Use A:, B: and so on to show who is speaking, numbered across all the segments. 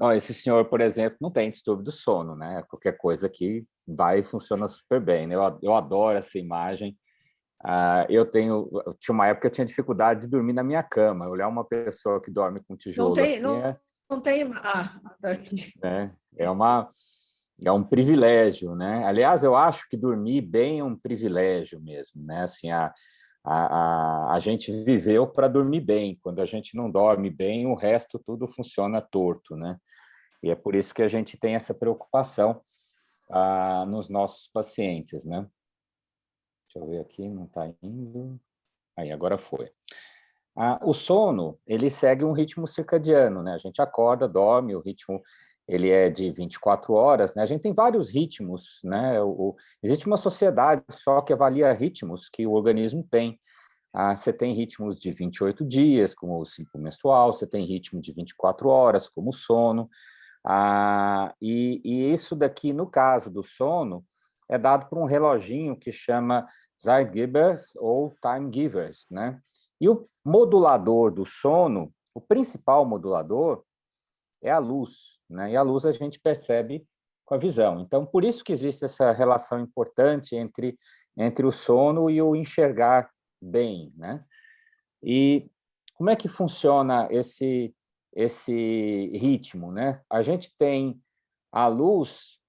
A: Não, esse senhor, por exemplo, não tem distúrbio do sono, né? Qualquer coisa que vai e funciona super bem, né? Eu adoro essa imagem. Eu tinha uma época que eu tinha dificuldade de dormir na minha cama. Olhar uma pessoa que dorme com
B: Não
A: tijolo
B: tem,
A: assim
B: não, não tem. Ah, tá aqui.
A: né? É um privilégio, né? Aliás, eu acho que dormir bem é um privilégio mesmo, né? Assim, a gente viveu para dormir bem. Quando a gente não dorme bem, o resto tudo funciona torto, né? E é por isso que a gente tem essa preocupação nos nossos pacientes, né? Deixa eu ver aqui, não está indo. Aí, agora foi. O sono, ele segue um ritmo circadiano, né? A gente acorda, dorme, o ritmo ele é de 24 horas, né? A gente tem vários ritmos, né? Existe uma sociedade só que avalia ritmos que o organismo tem. Você tem ritmos de 28 dias, como o ciclo menstrual, você tem ritmo de 24 horas, como o sono. E isso daqui, no caso do sono, é dado por um reloginho que chama Zeitgebers ou Time Givers, né? E o modulador do sono, o principal modulador, é a luz, né? E a luz a gente percebe com a visão. Então, por isso que existe essa relação importante entre o sono e o enxergar bem, né? E como é que funciona esse ritmo, né? A gente tem a luz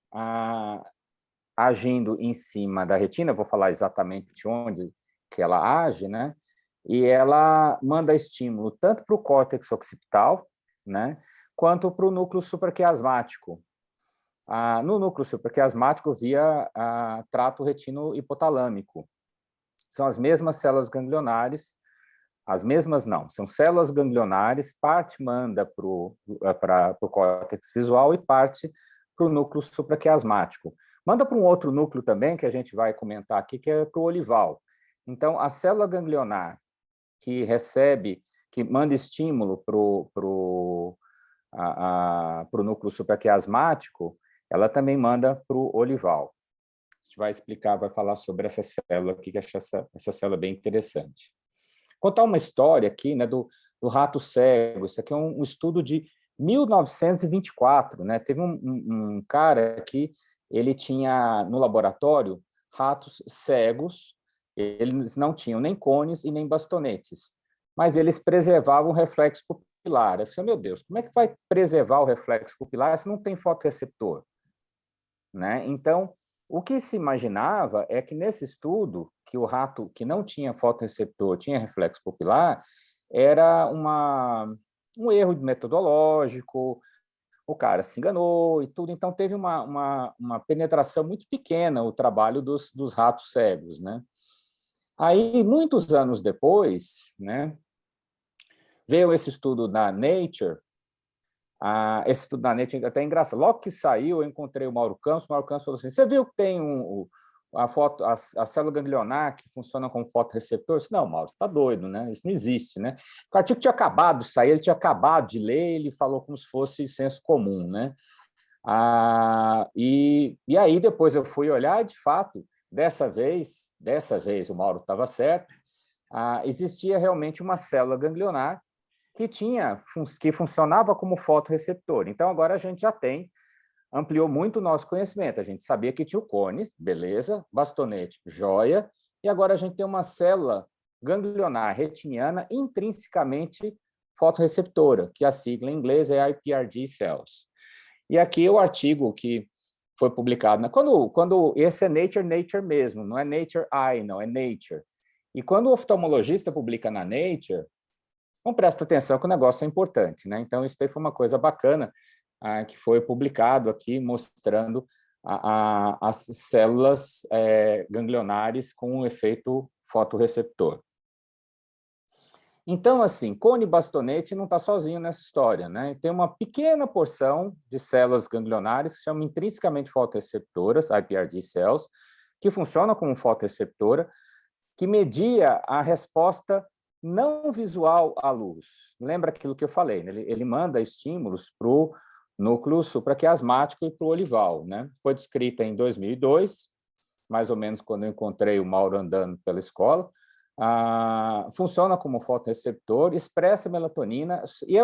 A: agindo em cima da retina, vou falar exatamente onde que ela age, né? E ela manda estímulo tanto para o córtex occipital, né? Quanto para o núcleo supraquiasmático. No núcleo supraquiasmático via trato retino-hipotalâmico. São as mesmas células ganglionares, as mesmas não, são células ganglionares, parte manda para o córtex visual e parte para o núcleo supraquiasmático. Manda para um outro núcleo também, que a gente vai comentar aqui, que é para o olival. Então, a célula ganglionar que recebe, que manda estímulo para o núcleo supraquiasmático, ela também manda para o olival. A gente vai explicar, vai falar sobre essa célula aqui, que eu acho essa célula bem interessante. Contar uma história aqui, né, do rato cego. Isso aqui é um estudo de 1924, né? Teve um cara que ele tinha no laboratório ratos cegos, eles não tinham nem cones e nem bastonetes, mas eles preservavam o reflexo pupilar. Eu falei, meu Deus, como é que vai preservar o reflexo pupilar se não tem fotorreceptor? Né? Então, o que se imaginava é que nesse estudo, que o rato que não tinha fotorreceptor tinha reflexo pupilar, era um erro metodológico, o cara se enganou e tudo, então teve uma penetração muito pequena o trabalho dos ratos cegos, né? Aí, muitos anos depois, né, veio esse estudo da Nature. Esse estudo da NET é até engraçado. Logo que saiu, eu encontrei o Mauro Campos falou assim, você viu que tem a célula ganglionar que funciona como fotorreceptor? Eu disse, não, Mauro, tá doido, né? Isso não existe, né? O artigo tinha acabado de sair, ele tinha acabado de ler, ele falou como se fosse senso comum, né? E aí depois eu fui olhar e, de fato, dessa vez o Mauro estava certo, existia realmente uma célula ganglionar que funcionava como fotorreceptor. Então, agora a gente já ampliou muito o nosso conhecimento. A gente sabia que tinha o cone, beleza, bastonete, joia, e agora a gente tem uma célula ganglionar retiniana intrinsecamente fotorreceptora, que a sigla em inglês é iPRD cells. E aqui o artigo que foi publicado, né? Quando esse é Nature mesmo, não é Nature Eye, não, é Nature. E quando o oftalmologista publica na Nature, então, presta atenção que o negócio é importante, né? Então, isso daí foi uma coisa bacana que foi publicado aqui, mostrando as células ganglionares com um efeito fotorreceptor. Então, assim, cone bastonete não está sozinho nessa história, né? Tem uma pequena porção de células ganglionares que chamam intrinsecamente fotorreceptoras, iPRD cells, que funcionam como fotorreceptora, que media a resposta não visual à luz. Lembra aquilo que eu falei, né? Ele manda estímulos para o núcleo supraquiasmático e para o olival, né? Foi descrita em 2002, mais ou menos quando eu encontrei o Mauro andando pela escola. Funciona como fotorreceptor, expressa melatonina, e é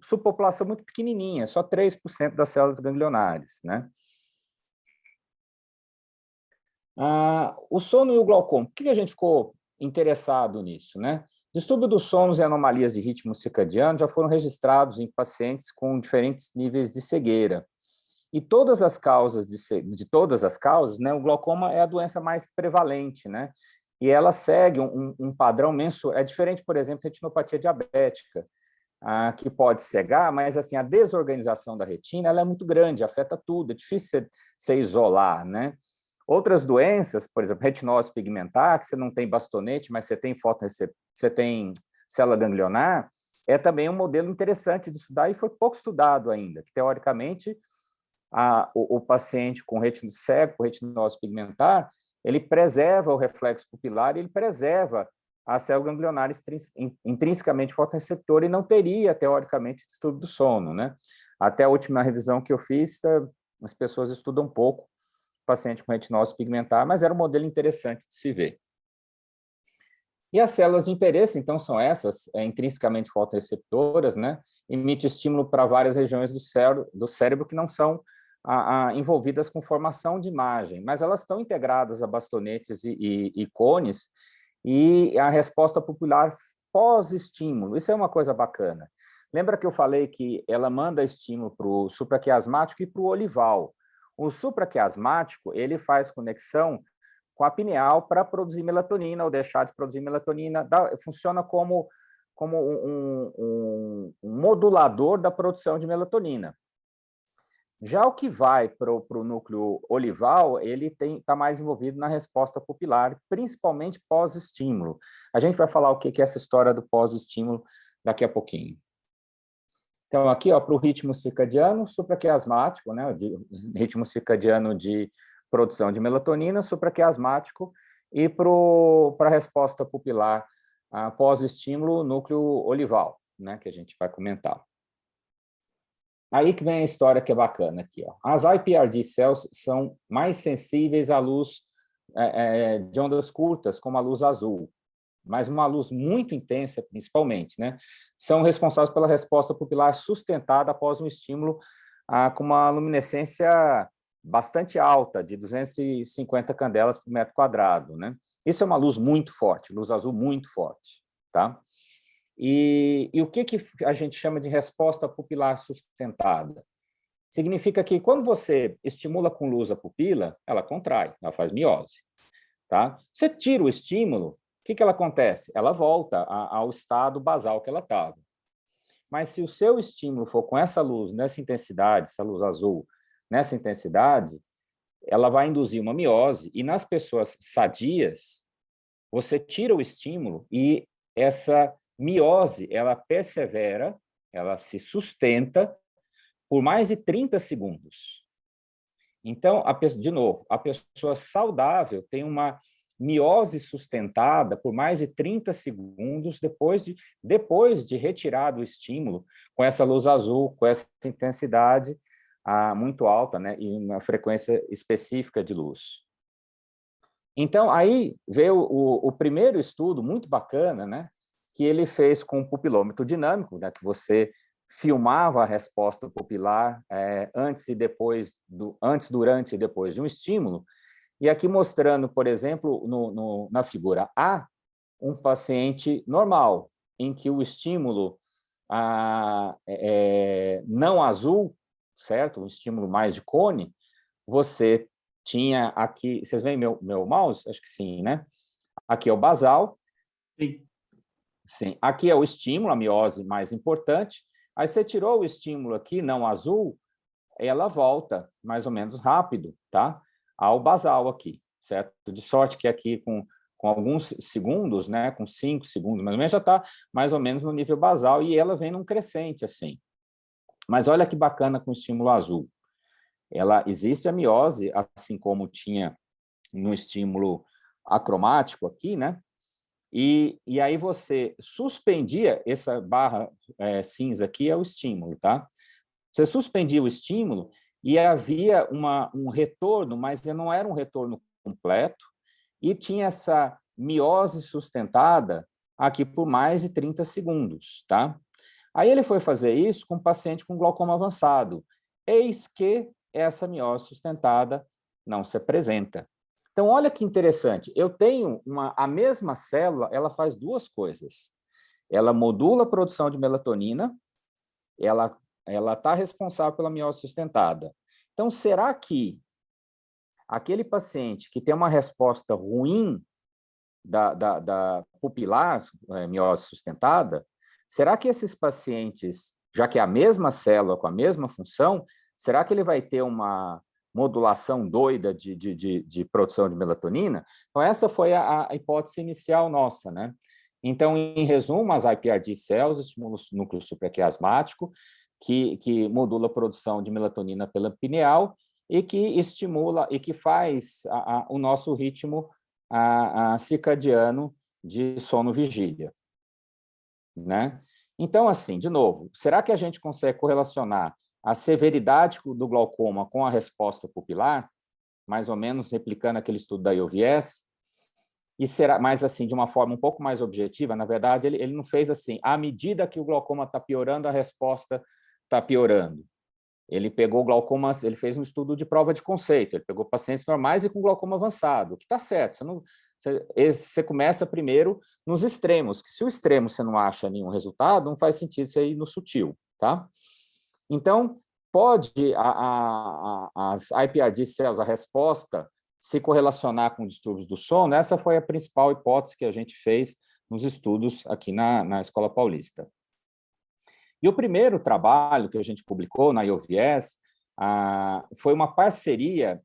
A: subpopulação muito pequenininha, só 3% das células ganglionares, né? O sono e o glaucoma, por que a gente ficou interessado nisso, né? Distúrbio dos sonos e anomalias de ritmo circadiano já foram registrados em pacientes com diferentes níveis de cegueira. E todas as causas de todas as causas, né, o glaucoma é a doença mais prevalente, né? E ela segue um padrão mensurável. É diferente, por exemplo, da retinopatia diabética, que pode cegar, mas assim a desorganização da retina ela é muito grande, afeta tudo, é difícil você isolar, né? Outras doenças, por exemplo, retinose pigmentar, que você não tem bastonete, mas você tem célula ganglionar, é também um modelo interessante de estudar e foi pouco estudado ainda, que teoricamente o paciente com cego, com retinose pigmentar, ele preserva o reflexo pupilar e ele preserva a célula ganglionar intrinsecamente fotorreceptora e não teria, teoricamente, distúrbio do sono, né? Até a última revisão que eu fiz, as pessoas estudam um pouco paciente com retinose pigmentar, mas era um modelo interessante de se ver. E as células de interesse, então, são essas, intrinsecamente fotorreceptoras, né? Emite estímulo para várias regiões do cérebro que não são envolvidas com formação de imagem, mas elas estão integradas a bastonetes e cones, e a resposta pupilar pós-estímulo, isso é uma coisa bacana. Lembra que eu falei que ela manda estímulo para o supraquiasmático e para o olival. O supraquiasmático, ele faz conexão com a pineal para produzir melatonina ou deixar de produzir melatonina, funciona como um modulador da produção de melatonina. Já o que vai para o núcleo olival, ele está mais envolvido na resposta pupilar, principalmente pós-estímulo. A gente vai falar o que é essa história do pós-estímulo daqui a pouquinho. Então, aqui, para o ritmo circadiano, supraquiasmático, né, ritmo circadiano de produção de melatonina, supraquiasmático, e para a resposta pupilar pós-estímulo, núcleo olival, né, que a gente vai comentar. Aí que vem a história que é bacana aqui. As iPRD cells são mais sensíveis à luz de ondas curtas, como a luz azul, mas uma luz muito intensa, principalmente, né? São responsáveis pela resposta pupilar sustentada após um estímulo com uma luminescência bastante alta, de 250 candelas por metro quadrado, né? Isso é uma luz muito forte, luz azul muito forte, tá? E o que a gente chama de resposta pupilar sustentada? Significa que quando você estimula com luz a pupila, ela contrai, ela faz miose, tá? Você tira o estímulo, o que ela acontece? Ela volta ao estado basal que ela estava. Mas se o seu estímulo for com essa luz, nessa intensidade, essa luz azul, nessa intensidade, ela vai induzir uma miose, e nas pessoas sadias, você tira o estímulo e essa miose, ela persevera, ela se sustenta por mais de 30 segundos. Então, de novo, a pessoa saudável tem uma miose sustentada por mais de 30 segundos depois de retirar do estímulo com essa luz azul, com essa intensidade muito alta, né, e uma frequência específica de luz. Então, aí veio o primeiro estudo muito bacana, né, que ele fez com um pupilômetro dinâmico, né, que você filmava a resposta pupilar antes, durante e depois de um estímulo, e aqui mostrando, por exemplo, na figura A, um paciente normal, em que o estímulo não azul, certo? Um estímulo mais de cone, você tinha aqui, vocês veem meu mouse? Acho que sim, né? Aqui é o basal.
B: Sim.
A: Sim. Aqui é o estímulo, a miose mais importante. Aí você tirou o estímulo aqui, não azul, ela volta mais ou menos rápido, tá? Ao basal aqui, certo? De sorte que aqui com alguns segundos, né? Com 5 segundos, mais ou menos, já está mais ou menos no nível basal e ela vem num crescente, assim. Mas olha que bacana com o estímulo azul. Existe a miose, assim como tinha no estímulo acromático aqui, né? E aí você suspendia, essa barra cinza aqui é o estímulo, tá? Você suspendia o estímulo e havia um retorno, mas não era um retorno completo, e tinha essa miose sustentada aqui por mais de 30 segundos, tá? Aí ele foi fazer isso com um paciente com glaucoma avançado. Eis que essa miose sustentada não se apresenta. Então, olha que interessante. Eu tenho a mesma célula, ela faz duas coisas. Ela modula a produção de melatonina, ela está responsável pela miose sustentada. Então, será que aquele paciente que tem uma resposta ruim da pupilar, miose sustentada, será que esses pacientes, já que é a mesma célula com a mesma função, será que ele vai ter uma modulação doida de produção de melatonina? Então, essa foi a hipótese inicial nossa, né? Então, em resumo, as iPRD cells estimulam o núcleo supraquiasmático, que modula a produção de melatonina pela pineal e que estimula e que faz o nosso ritmo circadiano de sono-vigília, né? Então, assim, de novo, será que a gente consegue correlacionar a severidade do glaucoma com a resposta pupilar, mais ou menos replicando aquele estudo da IOVS? E será, mas assim, de uma forma um pouco mais objetiva, na verdade, ele não fez assim, à medida que o glaucoma está piorando, a resposta está piorando. Ele pegou glaucoma, ele fez um estudo de prova de conceito, ele pegou pacientes normais e com glaucoma avançado, o que está certo, você começa primeiro nos extremos, que se o extremo você não acha nenhum resultado, não faz sentido você ir no sutil, tá? Então, pode as IPRD cells, a resposta, se correlacionar com distúrbios do sono. Essa foi a principal hipótese que a gente fez nos estudos aqui na Escola Paulista. E o primeiro trabalho que a gente publicou na IOVS foi uma parceria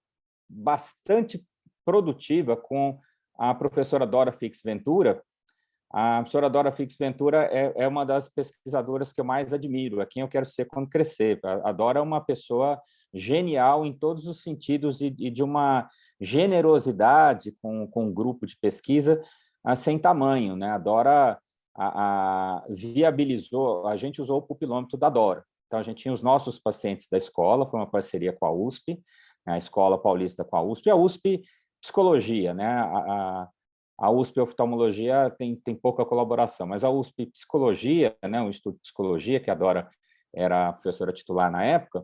A: bastante produtiva com a professora Dora Fix Ventura. A professora Dora Fix Ventura é uma das pesquisadoras que eu mais admiro, é quem eu quero ser quando crescer. A Dora é uma pessoa genial em todos os sentidos e de uma generosidade com um grupo de pesquisa sem tamanho, né? A Dora viabilizou, a gente usou o pupilômetro da Dora. Então, a gente tinha os nossos pacientes da escola, foi uma parceria com a USP, a Escola Paulista com a USP, e a USP Psicologia, né? A USP Oftalmologia tem pouca colaboração, mas a USP Psicologia, né, o Instituto de Psicologia, que a Dora era a professora titular na época,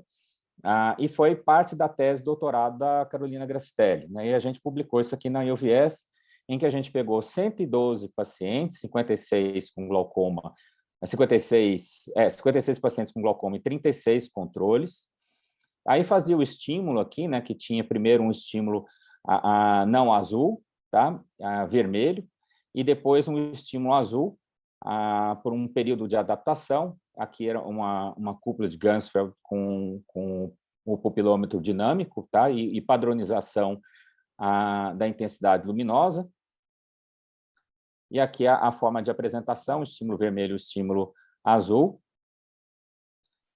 A: e foi parte da tese de doutorado da Carolina Grastelli, né? E a gente publicou isso aqui na IOVS, em que a gente pegou 112 pacientes, 56 com glaucoma, 56 pacientes com glaucoma e 36 controles. Aí fazia o estímulo aqui, né, que tinha primeiro um estímulo não azul, tá? Vermelho, e depois um estímulo azul por um período de adaptação. Aqui era uma cúpula de Ganzfeld com o pupilômetro dinâmico, tá? E padronização da intensidade luminosa. E aqui a forma de apresentação, estímulo vermelho, estímulo azul.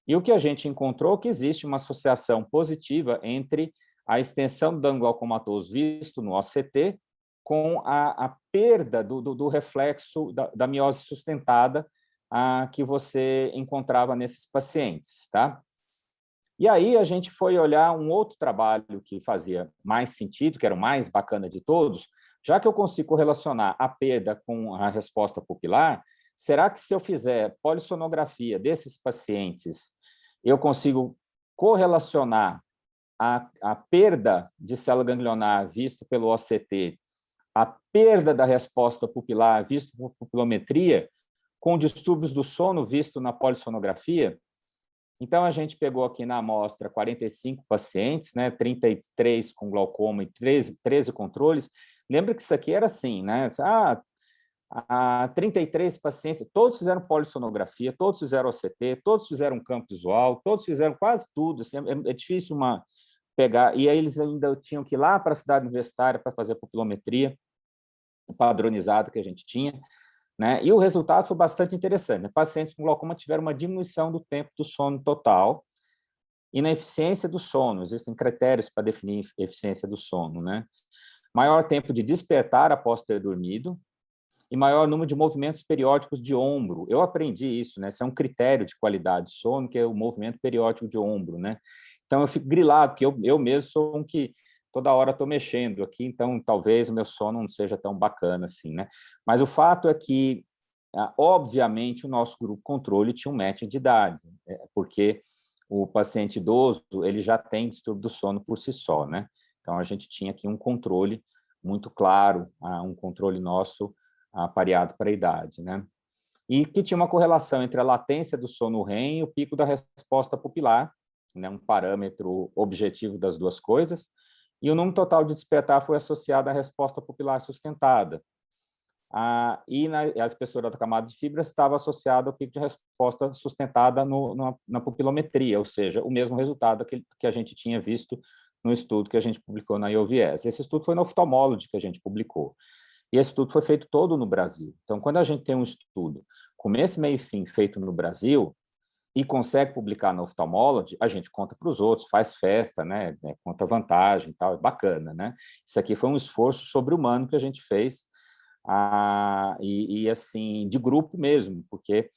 A: E o que a gente encontrou é que existe uma associação positiva entre a extensão do dano glaucomatoso visto no OCT com a perda do reflexo da miose sustentada que você encontrava nesses pacientes, tá? E aí a gente foi olhar um outro trabalho que fazia mais sentido, que era o mais bacana de todos, já que eu consigo correlacionar a perda com a resposta pupilar, será que se eu fizer polissonografia desses pacientes, eu consigo correlacionar a perda de célula ganglionar vista pelo OCT, a perda da resposta pupilar vista por pupilometria, com distúrbios do sono visto na polissonografia? Então, a gente pegou aqui na amostra 45 pacientes, né, 33 com glaucoma e 13 controles. Lembra que isso aqui era assim, né? 33 pacientes, todos fizeram polissonografia, todos fizeram OCT, todos fizeram campo visual, todos fizeram quase tudo. Assim, é difícil pegar. E aí eles ainda tinham que ir lá para a cidade universitária para fazer a pupilometria padronizada que a gente tinha, né? E o resultado foi bastante interessante. Pacientes com glaucoma tiveram uma diminuição do tempo do sono total e na eficiência do sono. Existem critérios para definir a eficiência do sono, né? Maior tempo de despertar após ter dormido e maior número de movimentos periódicos de ombro. Eu aprendi isso, né? Isso é um critério de qualidade de sono, que é o movimento periódico de ombro, né? Então, eu fico grilado, porque eu mesmo sou um que toda hora estou mexendo aqui, então talvez o meu sono não seja tão bacana assim, né? Mas o fato é que obviamente, o nosso grupo controle tinha um match de idade, porque o paciente idoso ele já tem distúrbio do sono por si só, né? Então, a gente tinha aqui um controle muito claro, um controle nosso pareado para a idade, né? E que tinha uma correlação entre a latência do sono REM e o pico da resposta pupilar, né? Um parâmetro objetivo das duas coisas, e o número total de despertar foi associado à resposta pupilar sustentada. E a espessura da camada de fibras estava associada ao pico de resposta sustentada na pupilometria, ou seja, o mesmo resultado que a gente tinha visto no estudo que a gente publicou na IOVS. Esse estudo foi no Ophthalmology que a gente publicou. E esse estudo foi feito todo no Brasil. Então, quando a gente tem um estudo começo, meio e fim feito no Brasil e consegue publicar no Ophthalmology, a gente conta para os outros, faz festa, né? Conta vantagem e tal, é bacana, né? Isso aqui foi um esforço sobre-humano que a gente fez, assim, de grupo mesmo, porque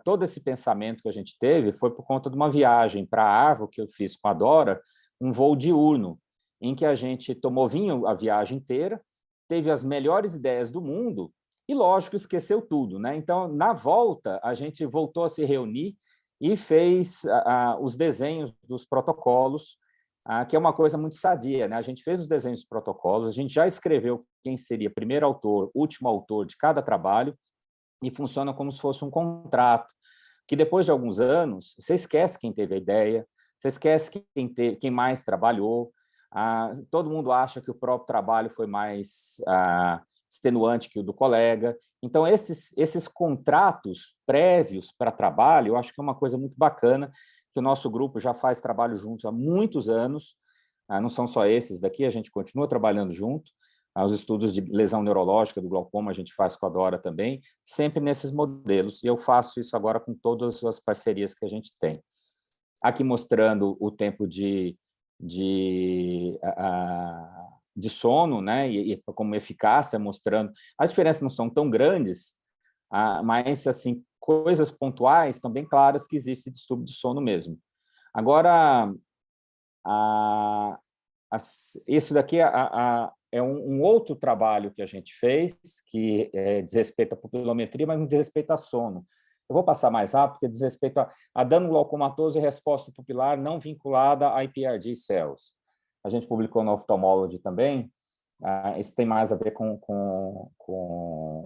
A: todo esse pensamento que a gente teve foi por conta de uma viagem para a Arvo que eu fiz com a Dora, um voo diurno, em que a gente tomou vinho a viagem inteira, teve as melhores ideias do mundo e, lógico, esqueceu tudo, né? Então, na volta, a gente voltou a se reunir e fez os desenhos dos protocolos, que é uma coisa muito sadia, né? A gente fez os desenhos dos protocolos, a gente já escreveu quem seria primeiro autor, último autor de cada trabalho, e funciona como se fosse um contrato, que depois de alguns anos, você esquece quem teve a ideia, você esquece quem mais trabalhou, todo mundo acha que o próprio trabalho foi mais extenuante que o do colega. Então, esses contratos prévios para trabalho, eu acho que é uma coisa muito bacana, que o nosso grupo já faz trabalho juntos há muitos anos, não são só esses daqui, a gente continua trabalhando junto, os estudos de lesão neurológica do glaucoma a gente faz com a Dora também, sempre nesses modelos, e eu faço isso agora com todas as parcerias que a gente tem. Aqui mostrando o tempo de sono, né, e como eficácia, mostrando. As diferenças não são tão grandes, mas, assim, coisas pontuais estão bem claras que existe distúrbio de sono mesmo. Agora, isso daqui é um outro trabalho que a gente fez, que diz respeito à pupilometria, mas não diz respeito a sono. Eu vou passar mais rápido, porque diz respeito a dano glaucomatoso e resposta pupilar não vinculada a IPRD cells. A gente publicou no Ophthalmology também, isso tem mais a ver com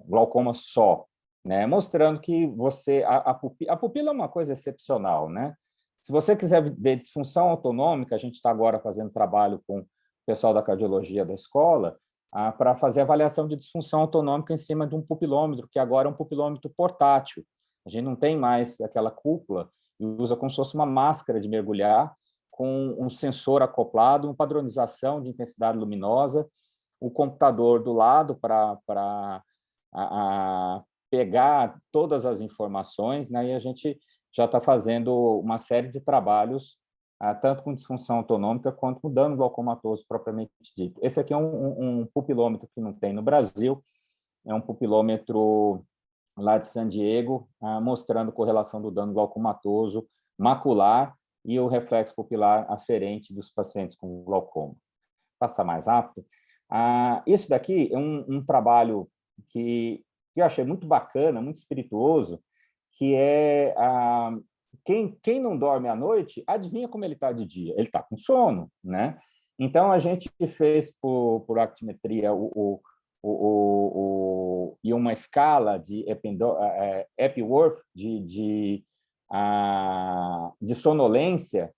A: glaucoma só, né? Mostrando que a pupila é uma coisa excepcional, né? Se você quiser ver disfunção autonômica, a gente está agora fazendo trabalho com o pessoal da cardiologia da escola, para fazer avaliação de disfunção autonômica em cima de um pupilômetro, que agora é um pupilômetro portátil. A gente não tem mais aquela cúpula e usa como se fosse uma máscara de mergulhar, com um sensor acoplado, uma padronização de intensidade luminosa, o computador do lado para pegar todas as informações, né? E a gente já está fazendo uma série de trabalhos, tanto com disfunção autonômica quanto com dano glaucomatoso propriamente dito. Esse aqui é um pupilômetro que não tem no Brasil, é um pupilômetro lá de San Diego, mostrando correlação do dano glaucomatoso macular e o reflexo pupilar aferente dos pacientes com glaucoma. Passar mais rápido. Isso daqui é um trabalho que eu achei muito bacana, muito espirituoso, que é quem não dorme à noite, adivinha como ele está de dia? Ele está com sono, né? Então, a gente fez por actimetria e uma escala de Epworth de sonolência,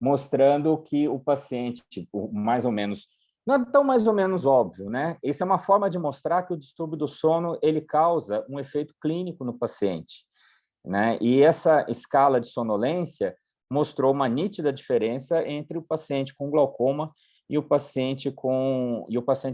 A: mostrando que o paciente, mais ou menos, não é tão mais ou menos óbvio, né? Isso é uma forma de mostrar que o distúrbio do sono ele causa um efeito clínico no paciente, né? E essa escala de sonolência mostrou uma nítida diferença entre o paciente com glaucoma e o paciente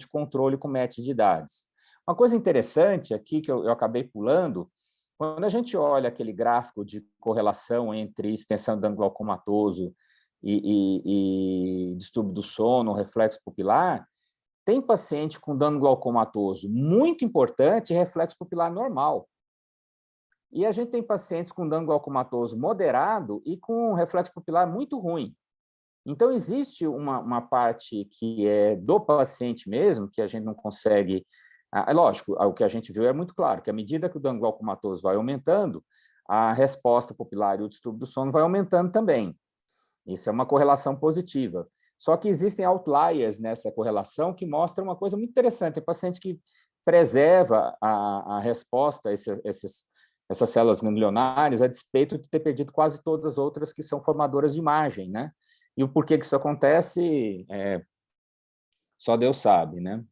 A: controle com MET de idades. Uma coisa interessante aqui, que eu acabei pulando, quando a gente olha aquele gráfico de correlação entre extensão do dano glaucomatoso e distúrbio do sono, reflexo pupilar, tem paciente com dano glaucomatoso muito importante e reflexo pupilar normal. E a gente tem pacientes com dano glaucomatoso moderado e com reflexo pupilar muito ruim. Então, existe uma parte que é do paciente mesmo, que a gente não consegue É lógico, o que a gente viu é muito claro, que à medida que o dano glaucomatoso vai aumentando, a resposta pupilar e o distúrbio do sono vai aumentando também. Isso é uma correlação positiva. Só que existem outliers nessa correlação que mostram uma coisa muito interessante. Tem paciente que preserva a resposta a essas células ganglionares a despeito de ter perdido quase todas as outras que são formadoras de imagem, né? E o porquê que isso acontece, só Deus sabe, né?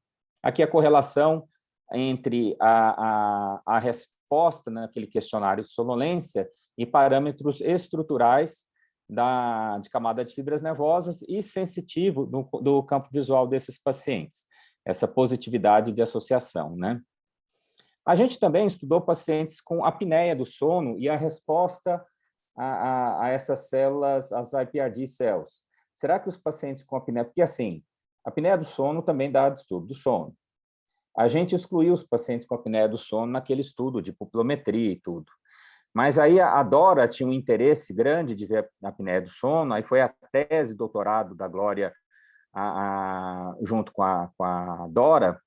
A: Aqui a correlação entre a resposta naquele questionário de sonolência e parâmetros estruturais de camada de fibras nervosas e sensitivo do campo visual desses pacientes, essa positividade de associação, né? A gente também estudou pacientes com apneia do sono e a resposta a essas células, as iPRD cells. Será que os pacientes com apneia... Porque, assim, a apneia do sono também dá distúrbio do sono. A gente excluiu os pacientes com apneia do sono naquele estudo de pupilometria e tudo. Mas aí a Dora tinha um interesse grande de ver a apneia do sono, aí foi a tese de doutorado da Glória junto com a Dora,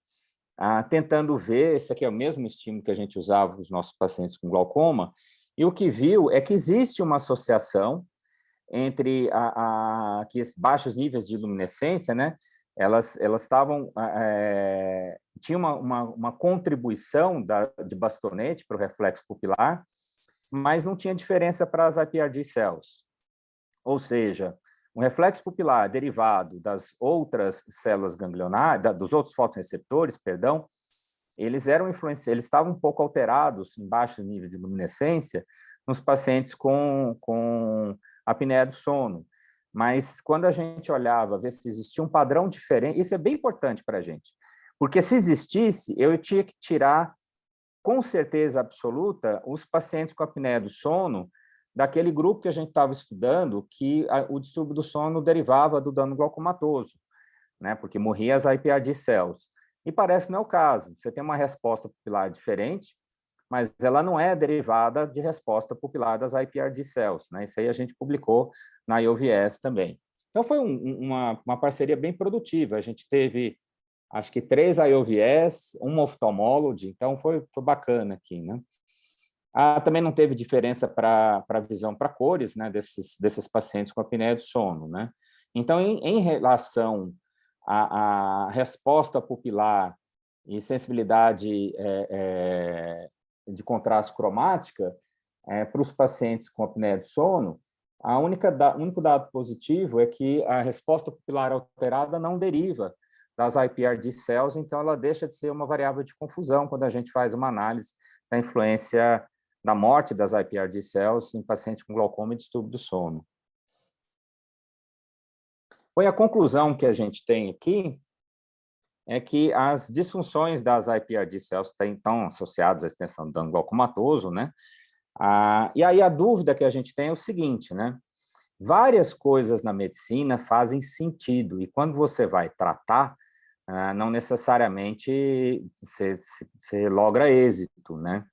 A: tentando ver, esse aqui é o mesmo estímulo que a gente usava para os nossos pacientes com glaucoma, e o que viu é que existe uma associação entre que baixos níveis de luminescência, né, elas estavam, tinha uma contribuição de bastonete para o reflexo pupilar, mas não tinha diferença para as iPRD cells. Ou seja, um reflexo pupilar derivado das outras células ganglionares, dos outros fotoreceptores, perdão, eles estavam um pouco alterados em baixo nível de luminescência nos pacientes com apneia do sono. Mas quando a gente olhava, ver se existia um padrão diferente, isso é bem importante para a gente, porque se existisse, eu tinha que tirar, com certeza absoluta, os pacientes com apneia do sono daquele grupo que a gente estava estudando, que o distúrbio do sono derivava do dano glaucomatoso, né? Porque morria as iPRD cells. E parece que não é o caso. Você tem uma resposta pupilar diferente, mas ela não é derivada de resposta pupilar das iPRD cells, né? Isso aí a gente publicou na IOVS também. Então, foi uma parceria bem produtiva. A gente teve, acho que 3 IOVS, uma oftalmology, então foi bacana aqui, né? Também não teve diferença para visão para cores, né, desses pacientes com apneia do sono, né? Então, em relação à resposta pupilar e sensibilidade de contraste cromática, para os pacientes com apneia do sono, o único dado positivo é que a resposta pupilar alterada não deriva das iPRD cells, então ela deixa de ser uma variável de confusão quando a gente faz uma análise da influência da morte das iPRD cells em pacientes com glaucoma e distúrbio do sono. A conclusão que a gente tem aqui é que as disfunções das iPRD cells estão associadas à extensão do dano glaucomatoso, né? E aí a dúvida que a gente tem é o seguinte, né? Várias coisas na medicina fazem sentido, e quando você vai tratar, não necessariamente você logra êxito, né?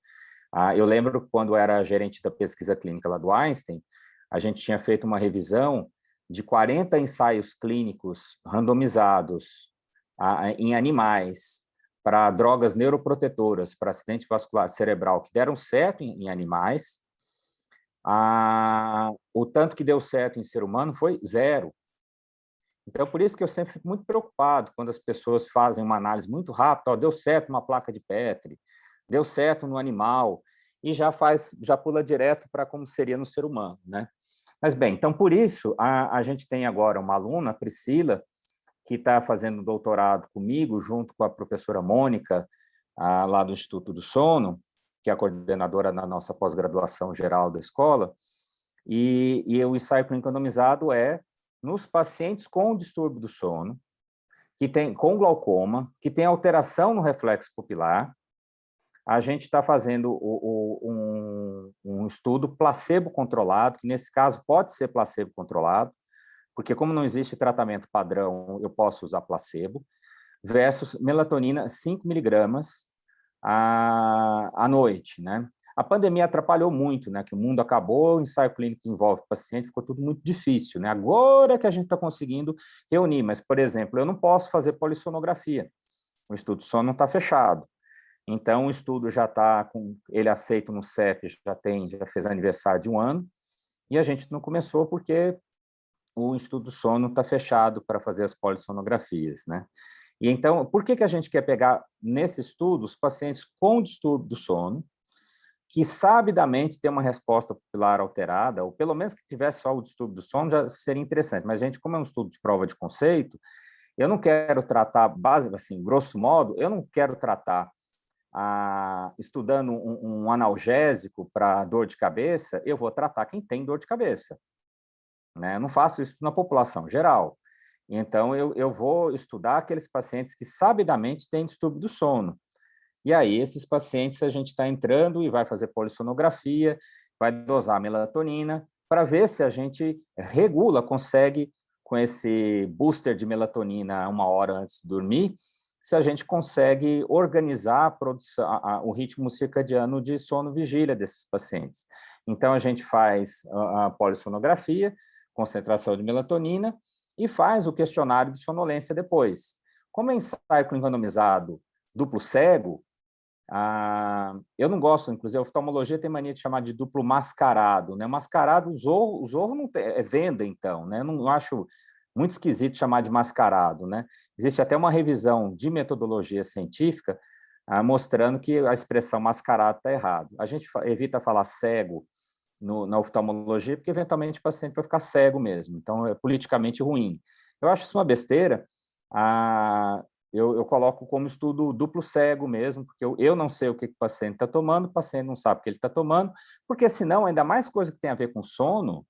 A: Eu lembro quando era gerente da pesquisa clínica lá do Einstein, a gente tinha feito uma revisão de 40 ensaios clínicos randomizados em animais para drogas neuroprotetoras para acidente vascular cerebral que deram certo em animais. O tanto que deu certo em ser humano foi 0. Então, por isso que eu sempre fico muito preocupado quando as pessoas fazem uma análise muito rápida, deu certo uma placa de Petri, deu certo no animal, e já pula direto para como seria no ser humano, né? Mas, bem, então, por isso, a gente tem agora uma aluna, a Priscila, que está fazendo doutorado comigo, junto com a professora Mônica, lá do Instituto do Sono, que é a coordenadora da nossa pós-graduação geral da escola, e o ensaio clínico randomizado é nos pacientes com distúrbio do sono, com glaucoma, que tem alteração no reflexo pupilar. A gente está fazendo um estudo placebo-controlado, que nesse caso pode ser placebo-controlado, porque como não existe tratamento padrão, eu posso usar placebo, versus melatonina 5 miligramas à noite, né? A pandemia atrapalhou muito, né? Que o mundo acabou, o ensaio clínico que envolve o paciente ficou tudo muito difícil, né? Agora que a gente está conseguindo reunir, mas, por exemplo, eu não posso fazer polissonografia, o estudo de sono não está fechado. Então, o estudo já está com ele aceito no CEP, já fez aniversário de 1 ano, e a gente não começou porque o Instituto do Sono está fechado para fazer as polissonografias, né? E então, por que a gente quer pegar nesse estudo os pacientes com distúrbio do sono, que sabidamente tem uma resposta pupilar alterada, ou pelo menos que tivesse só o distúrbio do sono, já seria interessante. Mas, gente, como é um estudo de prova de conceito, eu não quero tratar, assim, grosso modo, eu não quero tratar estudando um analgésico para dor de cabeça, eu vou tratar quem tem dor de cabeça, né? Eu não faço isso na população geral. Então, eu vou estudar aqueles pacientes que sabidamente têm distúrbio do sono. E aí, esses pacientes, a gente está entrando e vai fazer polissonografia, vai dosar melatonina, para ver se a gente regula, consegue, com esse booster de melatonina 1 hora antes de dormir, se a gente consegue organizar a produção, o ritmo circadiano de sono-vigília desses pacientes. Então, a gente faz a polissonografia, concentração de melatonina, e faz o questionário de sonolência depois. Como é ensaio clínico randomizado duplo cego, eu não gosto, inclusive a oftalmologia tem mania de chamar de duplo mascarado, né? Mascarado, o zorro não tem, é venda, então, né? Eu não acho muito esquisito chamar de mascarado, né? Existe até uma revisão de metodologia científica mostrando que a expressão mascarado está errado. A gente evita falar cego na oftalmologia, porque eventualmente o paciente vai ficar cego mesmo, então é politicamente ruim. Eu acho isso uma besteira. Eu coloco como estudo duplo cego mesmo, porque eu não sei o que o paciente está tomando, o paciente não sabe o que ele está tomando, porque senão, ainda mais coisa que tem a ver com sono,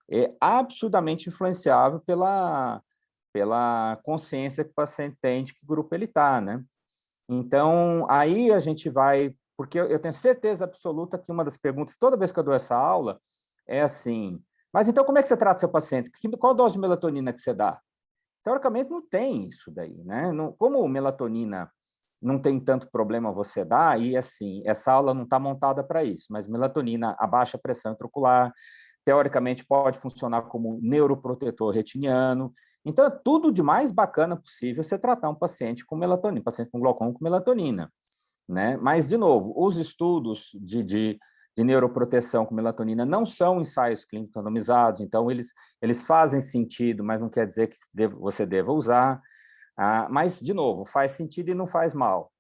A: é absurdamente influenciável pela consciência que o paciente tem de que grupo ele está, né? Então, aí a gente vai, porque eu tenho certeza absoluta que uma das perguntas, toda vez que eu dou essa aula, é assim, mas então como é que você trata o seu paciente? Qual a dose de melatonina que você dá? Teoricamente não tem isso daí, né? Como melatonina não tem tanto problema você dar, e assim, essa aula não está montada para isso, mas melatonina abaixa a pressão intraocular, teoricamente pode funcionar como neuroprotetor retiniano, então é tudo de mais bacana possível você tratar um paciente com melatonina, paciente com glaucoma com melatonina, né? Mas, de novo, os estudos de neuroproteção com melatonina não são ensaios clínicos randomizados, então eles fazem sentido, mas não quer dizer que você deva usar. Mas, de novo, faz sentido e não faz mal.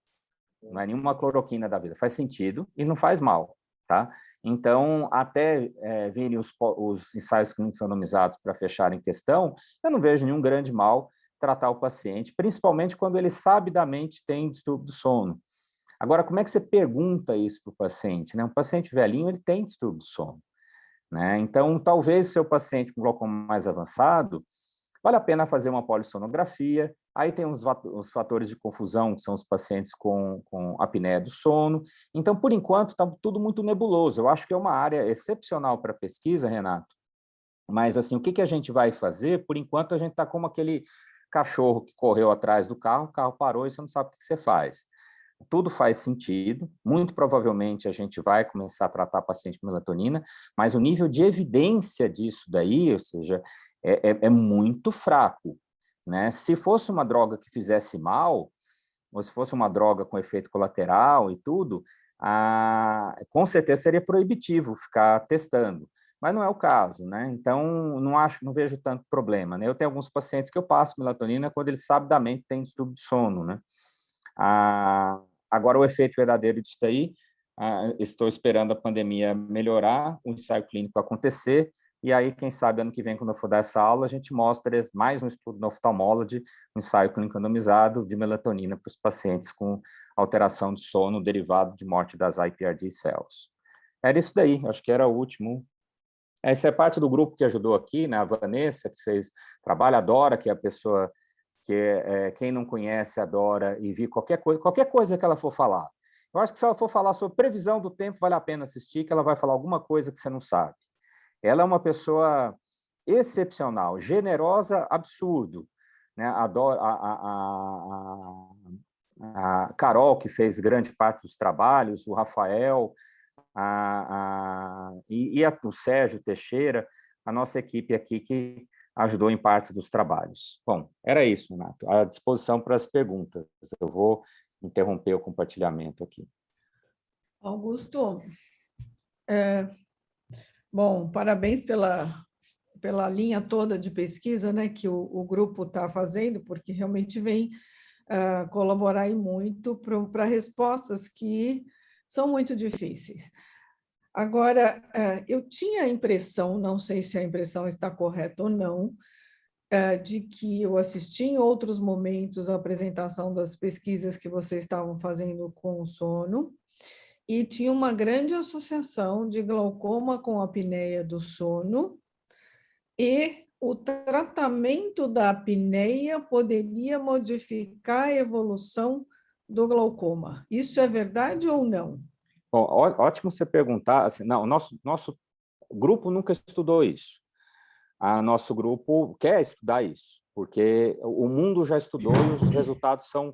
A: Não é nenhuma cloroquina da vida, faz sentido e não faz mal, tá? Então, até virem os ensaios clínicos randomizados para fecharem questão, eu não vejo nenhum grande mal tratar o paciente, principalmente quando ele sabidamente tem distúrbio do sono. Agora, como é que você pergunta isso para o paciente, né? Um paciente velhinho, ele tem distúrbio do sono, né? Então, talvez seu paciente com glaucoma mais avançado, vale a pena fazer uma polissonografia. Aí tem os fatores de confusão, que são os pacientes com apneia do sono. Então, por enquanto, está tudo muito nebuloso. Eu acho que é uma área excepcional para pesquisa, Renato. Mas, assim, o que a gente vai fazer? Por enquanto, a gente está como aquele cachorro que correu atrás do carro, o carro parou e você não sabe o que você faz. Tudo faz sentido, muito provavelmente a gente vai começar a tratar paciente com melatonina, mas o nível de evidência disso daí, ou seja, é muito fraco, né? Se fosse uma droga que fizesse mal, ou se fosse uma droga com efeito colateral e tudo, com certeza seria proibitivo ficar testando, mas não é o caso, né? Então, não vejo tanto problema, né? Eu tenho alguns pacientes que eu passo melatonina quando eles sabidamente têm distúrbio de sono, né? Agora, o efeito verdadeiro disso daí, estou esperando a pandemia melhorar, o ensaio clínico acontecer, e aí, quem sabe, ano que vem, quando eu for dar essa aula, a gente mostra mais um estudo no oftalmology, um ensaio clínico randomizado de melatonina para os pacientes com alteração de sono derivado de morte das iPRD cells. Era isso daí, acho que era o último. Essa é parte do grupo que ajudou aqui, né? A Vanessa, que fez trabalho, a Dora, que é a pessoa que quem não conhece, adora e viu qualquer coisa que ela for falar. Eu acho que se ela for falar sobre previsão do tempo, vale a pena assistir, que ela vai falar alguma coisa que você não sabe. Ela é uma pessoa excepcional, generosa, absurdo, né? A Carol, que fez grande parte dos trabalhos, o Rafael, o Sérgio Teixeira, a nossa equipe aqui que ajudou em parte dos trabalhos. Bom, era isso, Renato. À disposição para as perguntas. Eu vou interromper o compartilhamento aqui.
B: Augusto, bom, parabéns pela linha toda de pesquisa, né, que o grupo está fazendo, porque realmente vem colaborar aí muito para respostas que são muito difíceis. Agora, eu tinha a impressão, não sei se a impressão está correta ou não, de que eu assisti em outros momentos a apresentação das pesquisas que vocês estavam fazendo com o sono, e tinha uma grande associação de glaucoma com apneia do sono, e o tratamento da apneia poderia modificar a evolução do glaucoma. Isso é verdade ou não?
A: Bom, ótimo você perguntar. Assim, não, o nosso grupo nunca estudou isso. Nosso grupo quer estudar isso, porque o mundo já estudou e os resultados são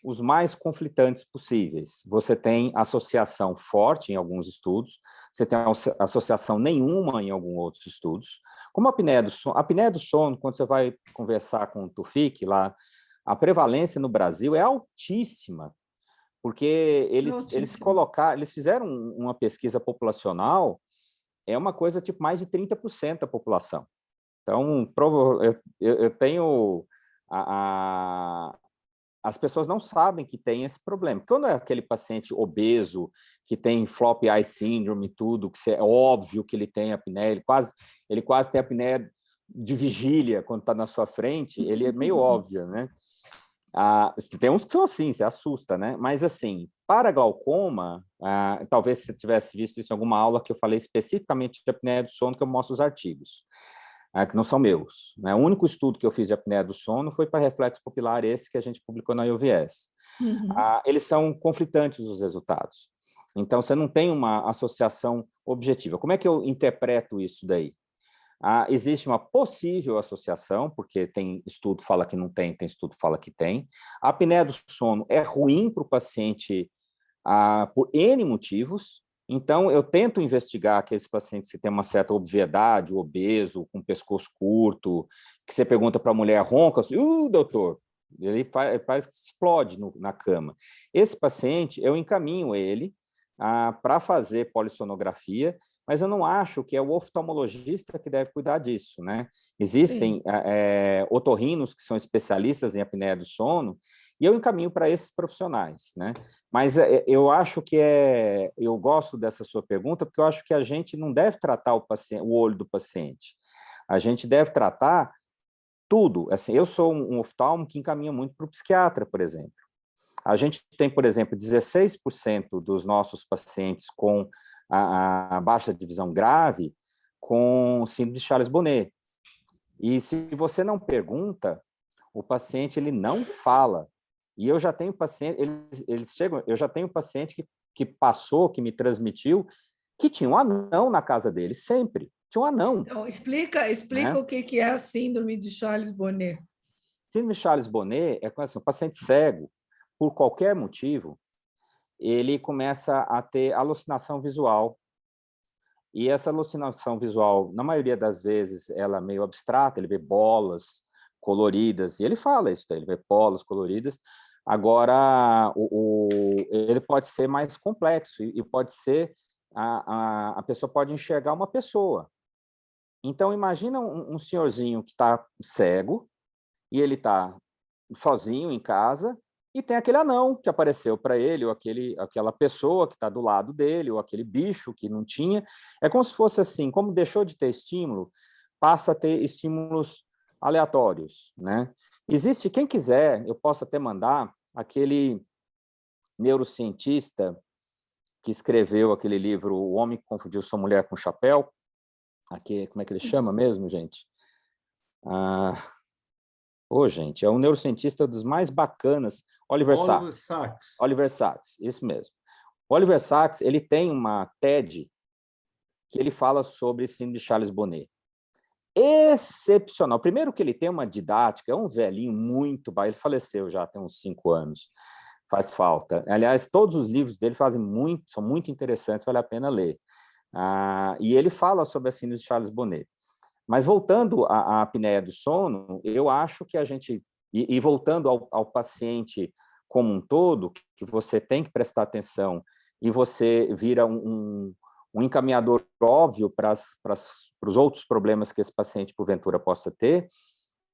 A: os mais conflitantes possíveis. Você tem associação forte em alguns estudos, você tem associação nenhuma em alguns outros estudos. Como a apneia do sono, quando você vai conversar com o Tufik lá, a prevalência no Brasil é altíssima, porque eles fizeram uma pesquisa populacional, é uma coisa tipo mais de 30% da população. Então, eu tenho... As pessoas não sabem que tem esse problema. Quando é aquele paciente obeso, que tem flop eye syndrome e tudo, que é óbvio que ele tem apneia, ele quase tem apneia de vigília quando está na sua frente, ele é meio óbvio, né? Tem uns que são assim, se assusta, né? Mas, assim, para glaucoma, talvez você tivesse visto isso em alguma aula que eu falei especificamente de apneia do sono, que eu mostro os artigos. Que não são meus. Né? O único estudo que eu fiz de apneia do sono foi para reflexo pupilar, esse que a gente publicou na IOVS. Eles são conflitantes, os resultados. Então, você não tem uma associação objetiva. Como é que eu interpreto isso daí? Existe uma possível associação, porque tem estudo que fala que não tem, tem estudo que fala que tem. A apneia do sono é ruim para o paciente por N motivos. Então, eu tento investigar aqueles pacientes que têm uma certa obviedade, obeso, com pescoço curto, que você pergunta para a mulher ronca, assim, doutor, ele parece que explode na cama. Esse paciente, eu encaminho ele para fazer polissonografia, mas eu não acho que é o oftalmologista que deve cuidar disso, né? Existem otorrinos que são especialistas em apneia do sono, e eu encaminho para esses profissionais, né? Mas eu acho que eu gosto dessa sua pergunta, porque eu acho que a gente não deve tratar o olho do paciente. A gente deve tratar tudo. Assim, eu sou um oftalmo que encaminha muito para o psiquiatra, por exemplo. A gente tem, por exemplo, 16% dos nossos pacientes com a baixa de visão grave com síndrome de Charles-Bonnet. E se você não pergunta, o paciente ele não fala. E eu já tenho paciente, eles chegam, eu já tenho paciente que passou, que me transmitiu, que tinha um anão na casa dele, sempre. Tinha um anão.
B: Então, explica né? O que é a síndrome de Charles-Bonnet.
A: Síndrome de Charles-Bonnet é assim, um paciente cego, por qualquer motivo, ele começa a ter alucinação visual. E essa alucinação visual, na maioria das vezes, ela é meio abstrata, ele vê bolas coloridas, e ele fala isso, ele vê bolas coloridas. Agora, ele pode ser mais complexo, e pode ser, a pessoa pode enxergar uma pessoa. Então, imagina um senhorzinho que está cego, e ele está sozinho em casa, e tem aquele anão que apareceu para ele, ou aquela pessoa que está do lado dele, ou aquele bicho que não tinha. É como se fosse assim, como deixou de ter estímulo, passa a ter estímulos aleatórios, né? Existe, quem quiser, eu posso até mandar aquele neurocientista que escreveu aquele livro O Homem que Confundiu Sua Mulher com Chapéu. Aqui, como é que ele chama mesmo, gente? Gente, é um neurocientista dos mais bacanas, Oliver Sacks. Oliver Sacks, isso mesmo. Oliver Sacks, ele tem uma TED que ele fala sobre síndrome de Charles-Bonnet. Excepcional. Primeiro que ele tem uma didática, é um velhinho muito baixo, ele faleceu já tem uns 5 anos, faz falta. Aliás, todos os livros dele são muito interessantes, vale a pena ler. E ele fala sobre a síndrome de Charles-Bonnet. Mas voltando à apneia do sono, eu acho que a gente, e voltando ao paciente como um todo, que você tem que prestar atenção, e você vira um encaminhador óbvio para os outros problemas que esse paciente, porventura, possa ter,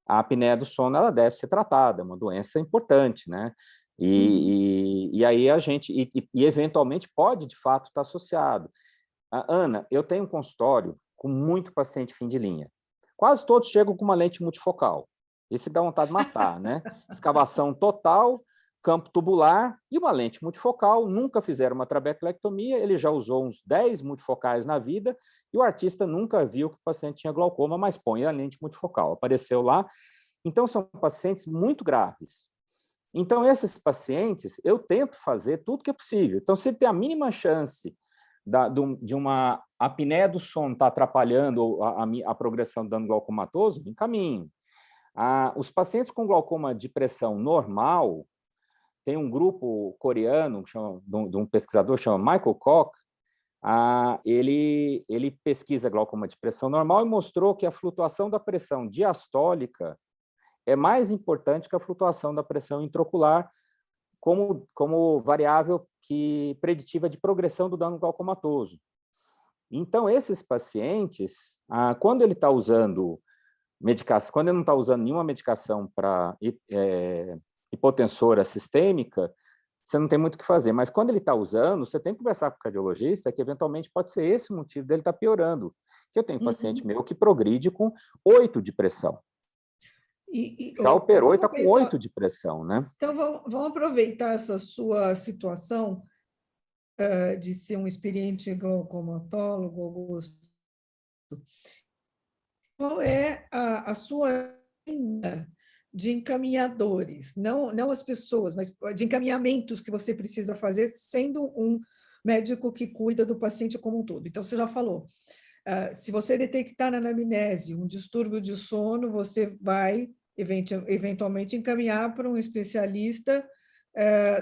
A: a apneia do sono ela deve ser tratada, é uma doença importante, né? E aí a gente, eventualmente pode, de fato, estar associado. Ana, eu tenho um consultório com muito paciente fim de linha. Quase todos chegam com uma lente multifocal. Isso dá vontade de matar, né? Escavação total, campo tubular e uma lente multifocal. Nunca fizeram uma trabeculectomia, ele já usou uns 10 multifocais na vida e o artista nunca viu que o paciente tinha glaucoma, mas põe a lente multifocal. Apareceu lá. Então, são pacientes muito graves. Então, esses pacientes, eu tento fazer tudo que é possível. Então, se ele tem a mínima chance de uma apneia do sono estar atrapalhando a progressão do dano glaucomatoso, encaminho. Os pacientes com glaucoma de pressão normal, tem um grupo coreano, de um pesquisador chamado Michael Koch, ele pesquisa glaucoma de pressão normal e mostrou que a flutuação da pressão diastólica é mais importante que a flutuação da pressão intraocular como variável preditiva de progressão do dano glaucomatoso. Então, esses pacientes, quando ele está usando medicação, quando ele não está usando nenhuma medicação para hipotensora sistêmica, você não tem muito o que fazer. Mas quando ele está usando, você tem que conversar com o cardiologista, que eventualmente pode ser esse o motivo dele estar piorando. Que eu tenho paciente meu que progride com 8 de pressão. Já operou e está com 8 de pressão, né?
B: Então, vamos aproveitar essa sua situação de ser um experiente glaucomatólogo, Augusto. Qual é a sua linha de encaminhadores? Não as pessoas, mas de encaminhamentos que você precisa fazer, sendo um médico que cuida do paciente como um todo. Então, você já falou. Se você detectar na anamnese um distúrbio de sono, você vai eventualmente encaminhar para um especialista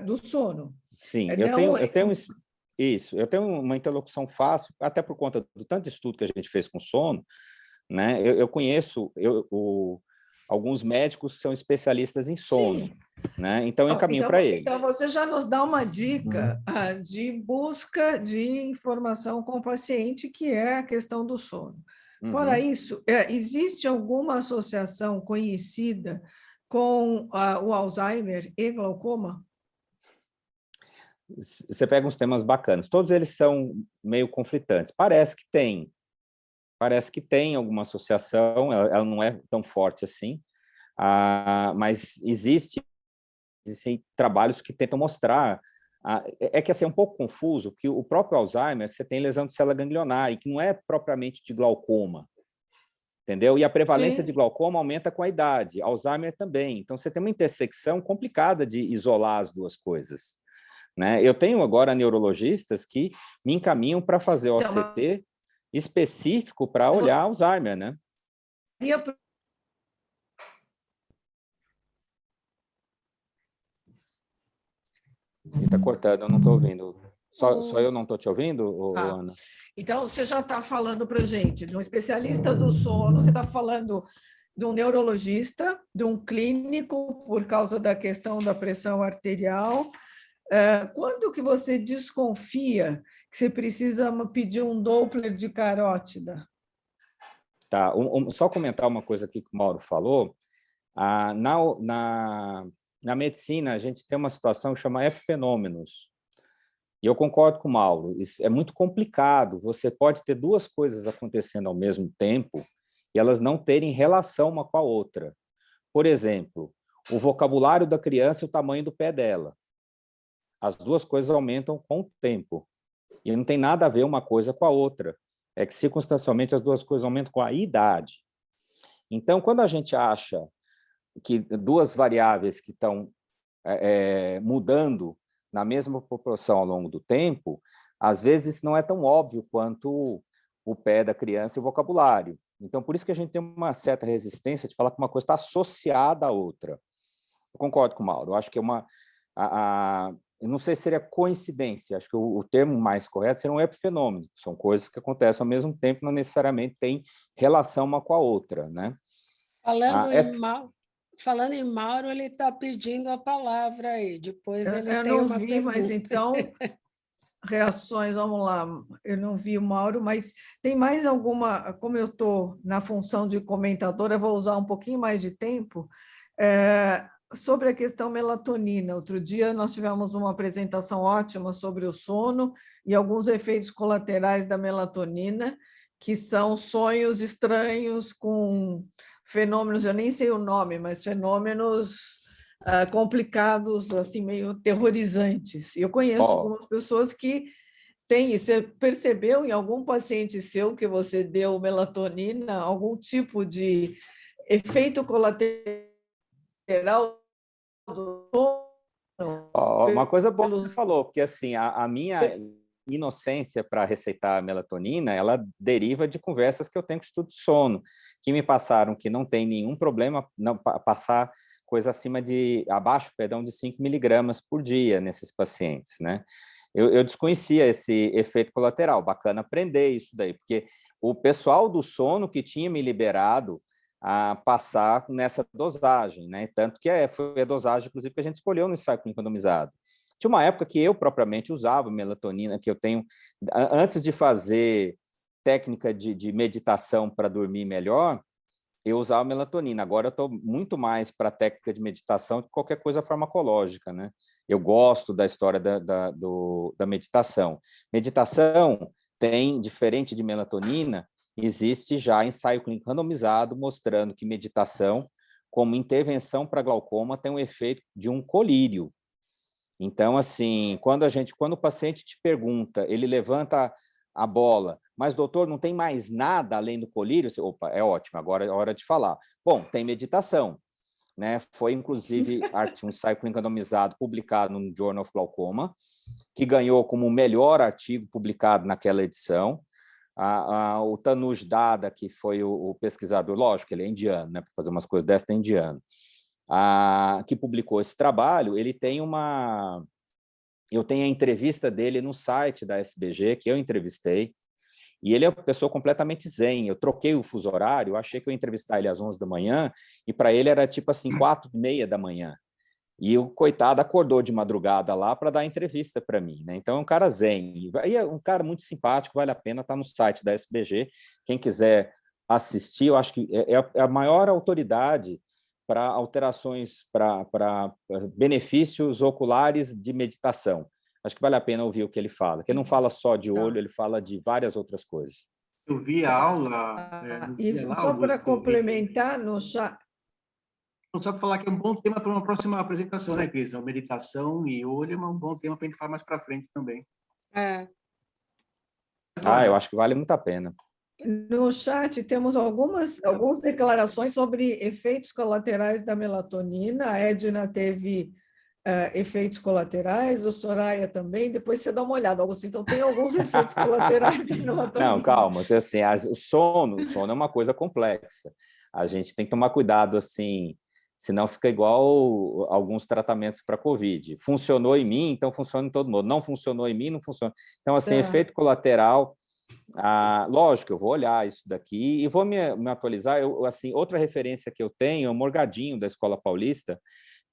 B: do sono.
A: Sim, eu tenho uma interlocução fácil, até por conta do tanto de estudo que a gente fez com sono, né? Eu conheço alguns médicos que são especialistas em sono,
B: Sim.
A: né? Então eu encaminho para eles.
B: Então você já nos dá uma dica de busca de informação com o paciente, que é a questão do sono. Fora isso, existe alguma associação conhecida com o Alzheimer e glaucoma?
A: Você pega uns temas bacanas. Todos eles são meio conflitantes. Parece que tem alguma associação, ela não é tão forte assim, mas existem trabalhos que tentam mostrar. É que assim, é um pouco confuso, porque o próprio Alzheimer, você tem lesão de célula ganglionar, e que não é propriamente de glaucoma, entendeu? E a prevalência de glaucoma aumenta com a idade, Alzheimer também. Então, você tem uma intersecção complicada de isolar as duas coisas, né? Eu tenho agora neurologistas que me encaminham para fazer OCT específico para olhar Alzheimer, né? Está cortando, eu não estou ouvindo. Só eu não estou te ouvindo, Ana?
B: Então, você já está falando para a gente de um especialista do sono, você está falando de um neurologista, de um clínico, por causa da questão da pressão arterial. Quando que você desconfia que você precisa pedir um Doppler de carótida?
A: Tá, só comentar uma coisa aqui que o Mauro falou. Na medicina, a gente tem uma situação que chama epifenômenos. E eu concordo com o Mauro, isso é muito complicado. Você pode ter duas coisas acontecendo ao mesmo tempo e elas não terem relação uma com a outra. Por exemplo, o vocabulário da criança e o tamanho do pé dela. As duas coisas aumentam com o tempo. E não tem nada a ver uma coisa com a outra. É que, circunstancialmente, as duas coisas aumentam com a idade. Então, quando a gente acha que duas variáveis que estão mudando na mesma proporção ao longo do tempo, às vezes isso não é tão óbvio quanto o pé da criança e o vocabulário. Então, por isso que a gente tem uma certa resistência de falar que uma coisa está associada à outra. Eu concordo com o Mauro, eu acho que é eu não sei se seria coincidência, acho que o termo mais correto seria um epifenômeno, são coisas que acontecem ao mesmo tempo, não necessariamente têm relação uma com a outra, né?
C: Falando em mal... Falando em Mauro, ele está pedindo a palavra aí. Depois ele
B: Eu
C: tem
B: não
C: uma
B: vi,
C: pergunta.
B: mas então, reações, vamos lá. Eu não vi o Mauro, mas tem mais alguma, como eu estou na função de comentadora, vou usar um pouquinho mais de tempo, sobre a questão melatonina. Outro dia nós tivemos uma apresentação ótima sobre o sono e alguns efeitos colaterais da melatonina, que são sonhos estranhos com fenômenos, eu nem sei o nome, mas fenômenos complicados, assim, meio terrorizantes. Eu conheço
A: Ó,
B: algumas pessoas que têm isso. Você percebeu em algum paciente seu que você deu melatonina, algum tipo de efeito colateral do sono?
A: ó, uma coisa boa que você
B: Pelo...
A: falou, porque assim, a minha inocência para receitar melatonina, ela deriva de conversas que eu tenho com estudo de sono, que me passaram que não tem nenhum problema não passar coisa abaixo, perdão, de 5 miligramas por dia nesses pacientes, né? Eu desconhecia esse efeito colateral, bacana aprender isso daí, porque o pessoal do sono que tinha me liberado a passar nessa dosagem, né? Tanto que foi a dosagem, inclusive, que a gente escolheu no ensaio clínico randomizado. Tinha uma época que eu propriamente usava melatonina, que eu tenho, antes de fazer técnica de meditação para dormir melhor, eu usava melatonina. Agora eu estou muito mais para técnica de meditação do que qualquer coisa farmacológica, né? Eu gosto da história da meditação. Meditação tem, diferente de melatonina, existe já ensaio clínico randomizado mostrando que meditação, como intervenção para glaucoma, tem um efeito de um colírio. Então, assim, quando o paciente te pergunta, ele levanta a bola, mas doutor, não tem mais nada além do colírio? Você, opa, é ótimo, agora é hora de falar. Bom, tem meditação, né? Foi inclusive um ensaio clínico randomizado publicado no Journal of Glaucoma, que ganhou como o melhor artigo publicado naquela edição. O Tanuj Dada, que foi o pesquisador, lógico, ele é indiano, né? Para fazer umas coisas dessas, é indiano. Que publicou esse trabalho, eu tenho a entrevista dele no site da SBG, que eu entrevistei, e ele é uma pessoa completamente zen. Eu troquei o fuso horário, eu achei que eu ia entrevistar ele às 11 da manhã, e para ele era tipo assim, 4:30 da manhã. E o coitado acordou de madrugada lá para dar entrevista para mim, né? Então é um cara zen, e é um cara muito simpático, vale a pena, tá no site da SBG. Quem quiser assistir, eu acho que é a maior autoridade para alterações, para benefícios oculares de meditação. Acho que vale a pena ouvir o que ele fala, que ele não fala só de olho, ele fala de várias outras coisas.
D: Eu vi a aula, no
B: E
D: dia lá,
B: só para
D: Augusto,
B: complementar, no chat,
D: só para falar que é um bom tema para uma próxima apresentação, né, Cris? A meditação e olho é um bom tema para a gente falar mais para frente também.
A: Eu acho que vale muito a pena.
B: no chat temos algumas declarações sobre efeitos colaterais da melatonina. A Edna teve efeitos colaterais, o Soraya também. Depois você dá uma olhada, Augusto. Então, tem alguns efeitos colaterais da melatonina.
A: Não, calma. Então, assim, o sono é uma coisa complexa. A gente tem que tomar cuidado, assim, senão fica igual alguns tratamentos para COVID. Funcionou em mim, então funciona em todo mundo. Não funcionou em mim, não funciona. Então, assim, efeito colateral, lógico, eu vou olhar isso daqui e vou me atualizar. Assim, outra referência que eu tenho é o Morgadinho, da Escola Paulista,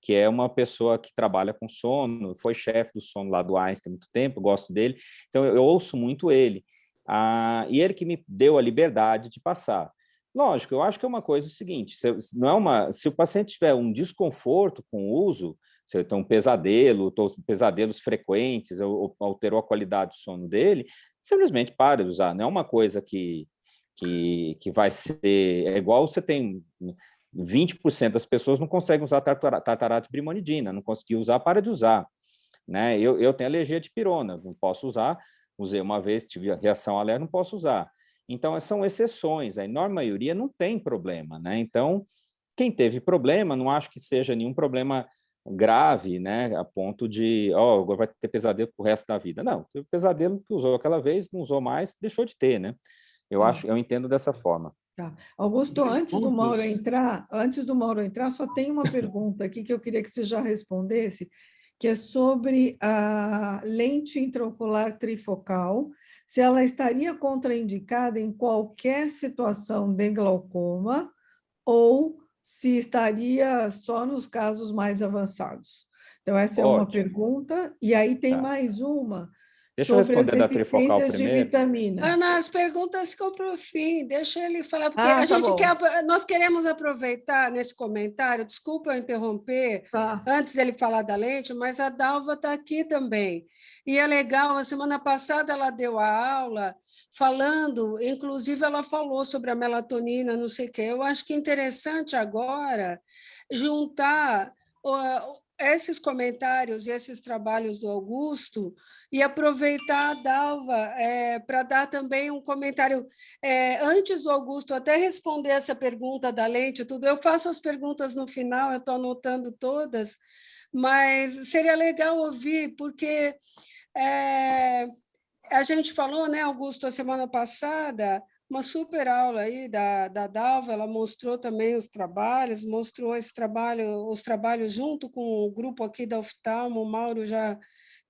A: que é uma pessoa que trabalha com sono, foi chefe do sono lá do Einstein há muito tempo, gosto dele, então eu ouço muito ele. E ele que me deu a liberdade de passar. Lógico, eu acho que é uma coisa seguinte, se o paciente tiver um desconforto com o uso, se ele tem um pesadelo, pesadelos frequentes, ou alterou a qualidade do sono dele, simplesmente para de usar. Não é uma coisa que vai ser... É igual você tem 20% das pessoas não conseguem usar tartarato de brimonidina, não consegui usar, para de usar. Né? Eu tenho alergia de pirona, não posso usar, usei uma vez, tive reação alérgica, não posso usar. Então, são exceções, a enorme maioria não tem problema. Né? Então, quem teve problema, não acho que seja nenhum problema grave, né, a ponto de, agora vai ter pesadelo pro resto da vida. Não, teve pesadelo que usou aquela vez, não usou mais, deixou de ter, né? Eu entendo dessa forma.
B: Tá. Augusto, antes do Mauro entrar, só tem uma pergunta aqui que eu queria que você já respondesse, que é sobre a lente intraocular trifocal, se ela estaria contraindicada em qualquer situação de glaucoma ou se estaria só nos casos mais avançados. Então, essa é uma
A: Ótimo.
B: pergunta. E aí tem
A: Tá.
B: mais uma
A: Deixa eu
B: sobre as
A: responder da trifocal
B: deficiências de
A: primeiro.
B: vitaminas.
C: Ana, as perguntas ficam para o fim, deixa ele falar, porque
B: Ah,
C: a
B: tá
C: gente
B: bom.
C: nós queremos aproveitar nesse comentário, desculpa eu interromper,
B: Tá.
C: antes dele falar da lente, mas a Dalva está aqui também. E é legal, a semana passada ela deu a aula falando, inclusive ela falou sobre a melatonina, não sei o quê. Eu acho que é interessante agora juntar esses comentários e esses trabalhos do Augusto e aproveitar a Dalva para dar também um comentário. Antes do Augusto até responder essa pergunta da lente, tudo, eu faço as perguntas no final, eu estou anotando todas, mas seria legal ouvir, porque a gente falou, né, Augusto, a semana passada, uma super aula aí da Dalva, ela mostrou também os trabalhos, mostrou os trabalhos junto com o grupo aqui da Oftalmo, o Mauro já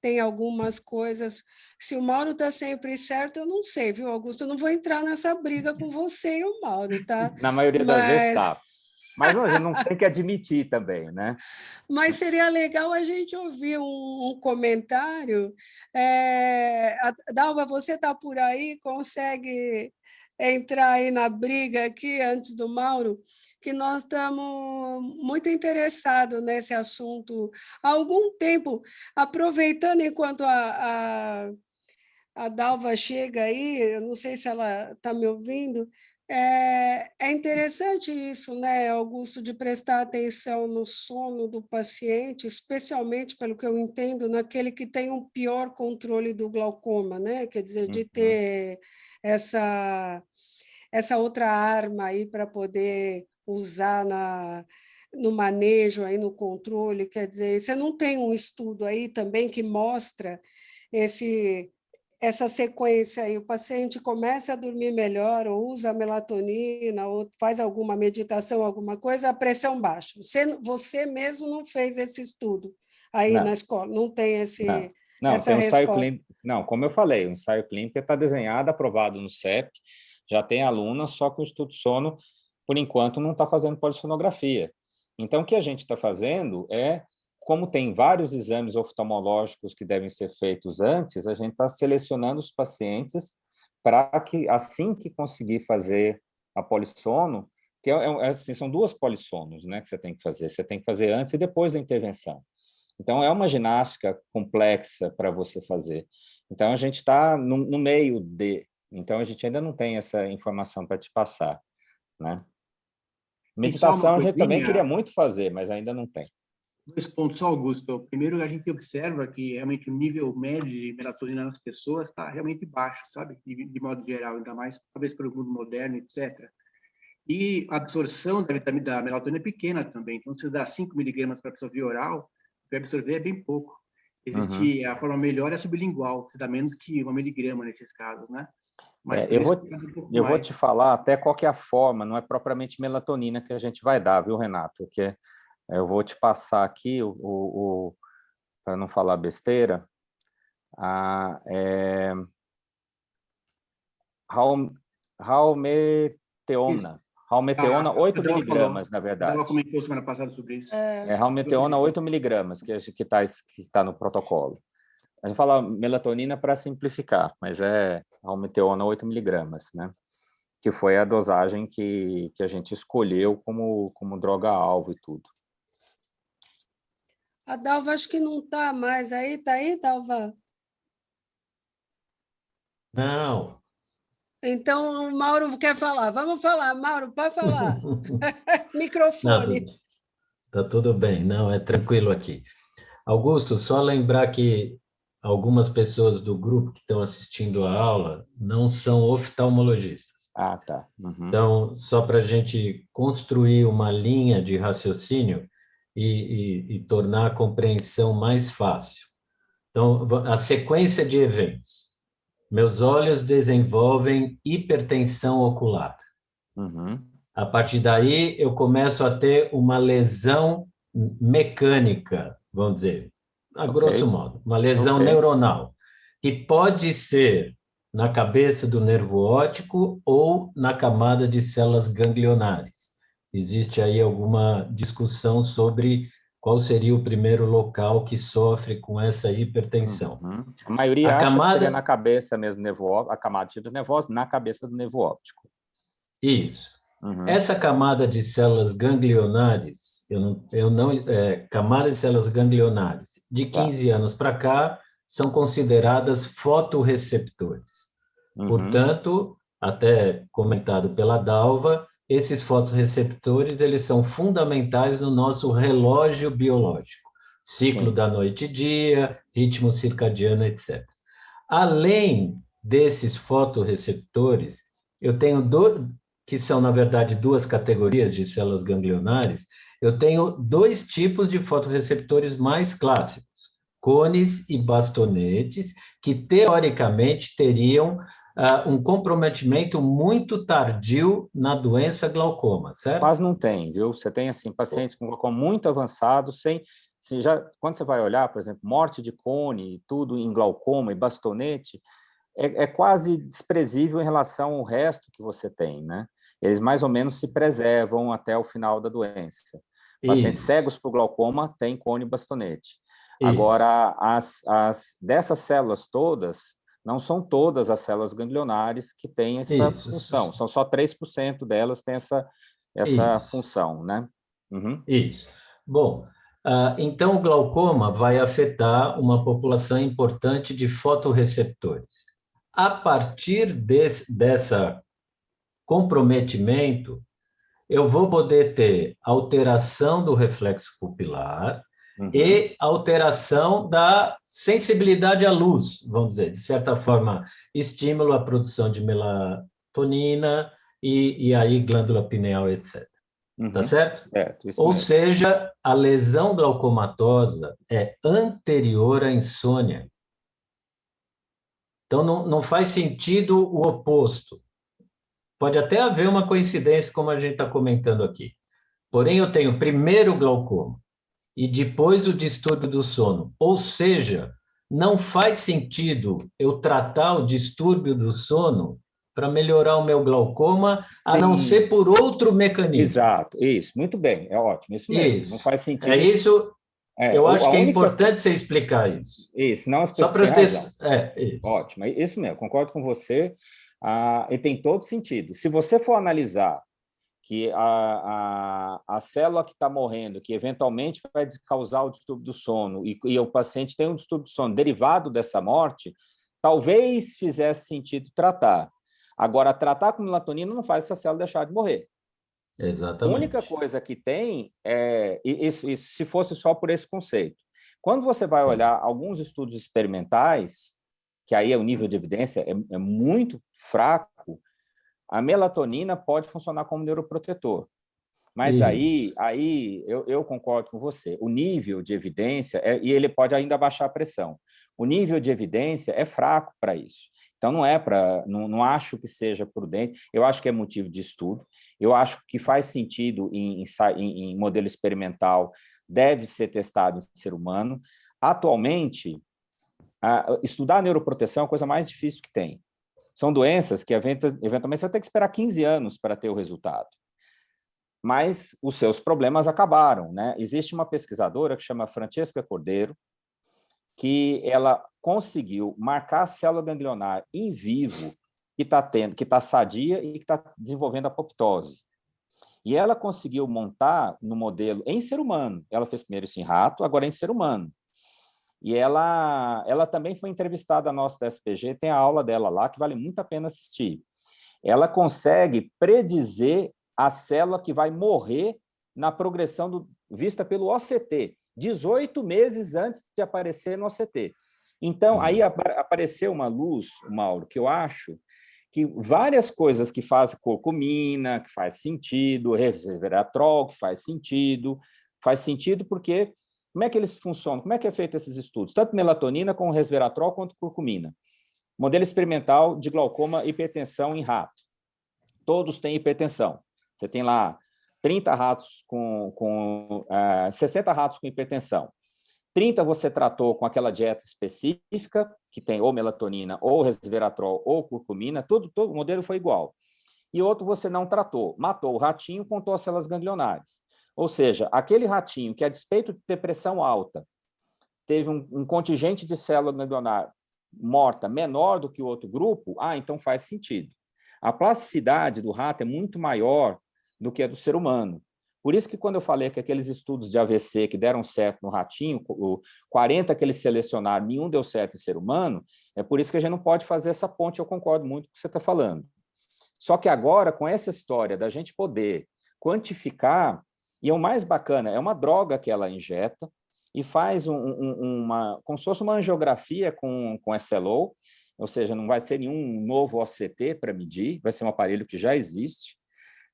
C: tem algumas coisas. Se o Mauro está sempre certo, eu não sei, viu, Augusto? Eu não vou entrar nessa briga com você e o Mauro, tá?
A: Na maioria das vezes está. Mas a gente não tem que admitir também, né?
C: Mas seria legal a gente ouvir um comentário. Dalva, você está por aí? Consegue entrar aí na briga aqui antes do Mauro? Que nós estamos muito interessados nesse assunto há algum tempo, aproveitando enquanto a Dalva chega aí, eu não sei se ela está me ouvindo. É interessante isso, né, Augusto, de prestar atenção no sono do paciente, especialmente, pelo que eu entendo, naquele que tem um pior controle do glaucoma, né? Quer dizer, de ter essa outra arma aí para poder usar no manejo, aí no controle. Quer dizer, você não tem um estudo aí também que mostra essa sequência aí, o paciente começa a dormir melhor, ou usa melatonina, ou faz alguma meditação, alguma coisa, a pressão baixa. Você mesmo não fez esse estudo aí na escola, não tem essa
A: tem um ensaio
C: resposta.
A: clínico. Não, como eu falei, o ensaio clínico está desenhado, aprovado no CEP, já tem aluna, só que o estudo sono, por enquanto, não está fazendo polissonografia. Então, o que a gente está fazendo como tem vários exames oftalmológicos que devem ser feitos antes, a gente está selecionando os pacientes para que, assim que conseguir fazer a polissono, que assim, são 2 polissonos, né, que você tem que fazer. Você tem que fazer antes e depois da intervenção. Então, é uma ginástica complexa para você fazer. Então, a gente está no meio de... Então, a gente ainda não tem essa informação para te passar, né? Meditação a gente também queria muito fazer, mas ainda não tem.
D: 2 pontos só, Augusto. Primeiro, a gente observa que realmente o nível médio de melatonina nas pessoas está realmente baixo, sabe? De modo geral, ainda mais talvez pelo mundo moderno, etc. E a absorção da melatonina é pequena também. Então, se dá 5 miligramas para a pessoa via oral, para absorver é bem pouco. Existe a forma melhor é a sublingual, se dá menos que 1 miligrama nesses casos, né? Mas
A: eu vou te falar até qual que é a forma, não é propriamente melatonina que a gente vai dar, viu, Renato? Porque eu vou te passar aqui, para não falar besteira, Ralmeteona. Ralmeteona, 8 miligramas, na verdade.
D: Ela comentou semana passada sobre isso.
A: Ralmeteona, 8 miligramas, que está no protocolo. A gente fala melatonina para simplificar, mas é Ralmeteona, 8 miligramas, né? Que foi a dosagem que a gente escolheu como droga-alvo e tudo.
C: A Dalva acho que não está mais aí. Está aí, Dalva?
E: Não.
C: Então, o Mauro quer falar. Vamos falar, Mauro, pode falar. Microfone.
E: Está tudo bem, não, é tranquilo aqui. Augusto, só lembrar que algumas pessoas do grupo que estão assistindo a aula não são oftalmologistas.
A: Ah, tá.
E: Então, só para a gente construir uma linha de raciocínio e tornar a compreensão mais fácil. Então, a sequência de eventos. Meus olhos desenvolvem hipertensão ocular. A partir daí, eu começo a ter uma lesão mecânica, vamos dizer, a grosso modo, uma lesão neuronal, que pode ser na cabeça do nervo óptico ou na camada de células ganglionares. existe aí alguma discussão sobre qual seria o primeiro local que sofre com essa hipertensão.
A: Uhum. A maioria acha que seria na cabeça mesmo, a camada de fibras nervosas, na cabeça do nervo óptico.
E: Isso.
A: Uhum.
E: Essa camada de células ganglionares, camada de células ganglionares, de 15 anos para cá, são consideradas fotorreceptores.
A: Uhum.
E: Portanto, até comentado pela Dalva, esses fotorreceptores, eles são fundamentais no nosso relógio biológico, ciclo
A: Sim.
E: da noite e dia, ritmo circadiano, etc. Além desses fotorreceptores, eu tenho que são, na verdade, duas categorias de células ganglionares, eu tenho dois tipos de fotorreceptores mais clássicos, cones e bastonetes, que, teoricamente, teriam um comprometimento muito tardio na doença glaucoma, certo?
A: Quase não tem, viu? Você tem, assim, pacientes com glaucoma muito avançado, quando você vai olhar, por exemplo, morte de cone, tudo em glaucoma e bastonete, é quase desprezível em relação ao resto que você tem, né? Eles mais ou menos se preservam até o final da doença. Pacientes cegos por glaucoma têm cone e bastonete. Agora, dessas células todas, não são todas as células ganglionares que têm essa função, são só 3% delas têm essa função, né? Uhum.
E: Isso. Bom, então o glaucoma vai afetar uma população importante de fotorreceptores. A partir dessa comprometimento, eu vou poder ter alteração do reflexo pupilar e alteração da sensibilidade à luz, vamos dizer, de certa forma, estímulo à produção de melatonina e aí glândula pineal, etc. Tá certo? Ou seja, a lesão glaucomatosa é anterior à insônia. Então, não faz sentido o oposto. Pode até haver uma coincidência, como a gente está comentando aqui. Porém, eu tenho primeiro glaucoma e depois o distúrbio do sono. Ou seja, não faz sentido eu tratar o distúrbio do sono para melhorar o meu glaucoma, a não ser por outro mecanismo.
A: Exato, isso, muito bem, é ótimo, isso mesmo,
E: isso.
A: Não faz sentido.
E: É isso, eu acho que é importante você explicar isso.
A: Isso, não as
E: pessoas... Só para as pessoas...
A: isso. Ótimo, isso mesmo, concordo com você, e tem todo sentido. Se você for analisar que a célula que está morrendo, que eventualmente vai causar o distúrbio do sono, e o paciente tem um distúrbio do sono derivado dessa morte, talvez fizesse sentido tratar. Agora, tratar com melatonina não faz essa célula deixar de morrer.
E: Exatamente.
A: A única coisa que tem isso se fosse só por esse conceito. Quando você vai olhar alguns estudos experimentais, que aí o nível de evidência é muito fraco, a melatonina pode funcionar como neuroprotetor. Mas aí eu concordo com você. O nível de evidência, e ele pode ainda baixar a pressão. O nível de evidência é fraco para isso. Então, não acho que seja prudente, eu acho que é motivo de estudo, eu acho que faz sentido em modelo experimental, deve ser testado em ser humano. Atualmente, estudar a neuroproteção é a coisa mais difícil que tem. São doenças que, eventualmente, você vai ter que esperar 15 anos para ter o resultado. Mas os seus problemas acabaram, né? Existe uma pesquisadora que chama Francesca Cordeiro, que ela conseguiu marcar a célula ganglionar em vivo que está sadia e que está desenvolvendo apoptose. E ela conseguiu montar no modelo em ser humano. Ela fez primeiro isso em rato, agora em ser humano. E ela também foi entrevistada nossa da SPG, tem a aula dela lá, que vale muito a pena assistir. Ela consegue predizer a célula que vai morrer na progressão vista pelo OCT, 18 meses antes de aparecer no OCT. Então, aí apareceu uma luz, Mauro, que eu acho que várias coisas que fazem curcumina, que faz sentido, resveratrol, que faz sentido porque como é que eles funcionam? Como é que é feito esses estudos? Tanto melatonina como resveratrol quanto curcumina. Modelo experimental de glaucoma e hipertensão em rato. Todos têm hipertensão. Você tem lá 30 ratos 60 ratos com hipertensão. 30 você tratou com aquela dieta específica, que tem ou melatonina, ou resveratrol, ou curcumina, todo o modelo foi igual. e outro você não tratou. Matou o ratinho, contou as células ganglionares. Ou seja, aquele ratinho que, a despeito de ter pressão alta, teve um contingente de célula ganglionar morta menor do que o outro grupo, então faz sentido. A plasticidade do rato é muito maior do que a do ser humano. Por isso que quando eu falei que aqueles estudos de AVC que deram certo no ratinho, 40 que eles selecionaram, nenhum deu certo em ser humano, é por isso que a gente não pode fazer essa ponte, eu concordo muito com o que você está falando. Só que agora, com essa história da gente poder quantificar, e é o mais bacana, é uma droga que ela injeta e faz como se fosse uma angiografia com SLO, ou seja, não vai ser nenhum novo OCT para medir, vai ser um aparelho que já existe,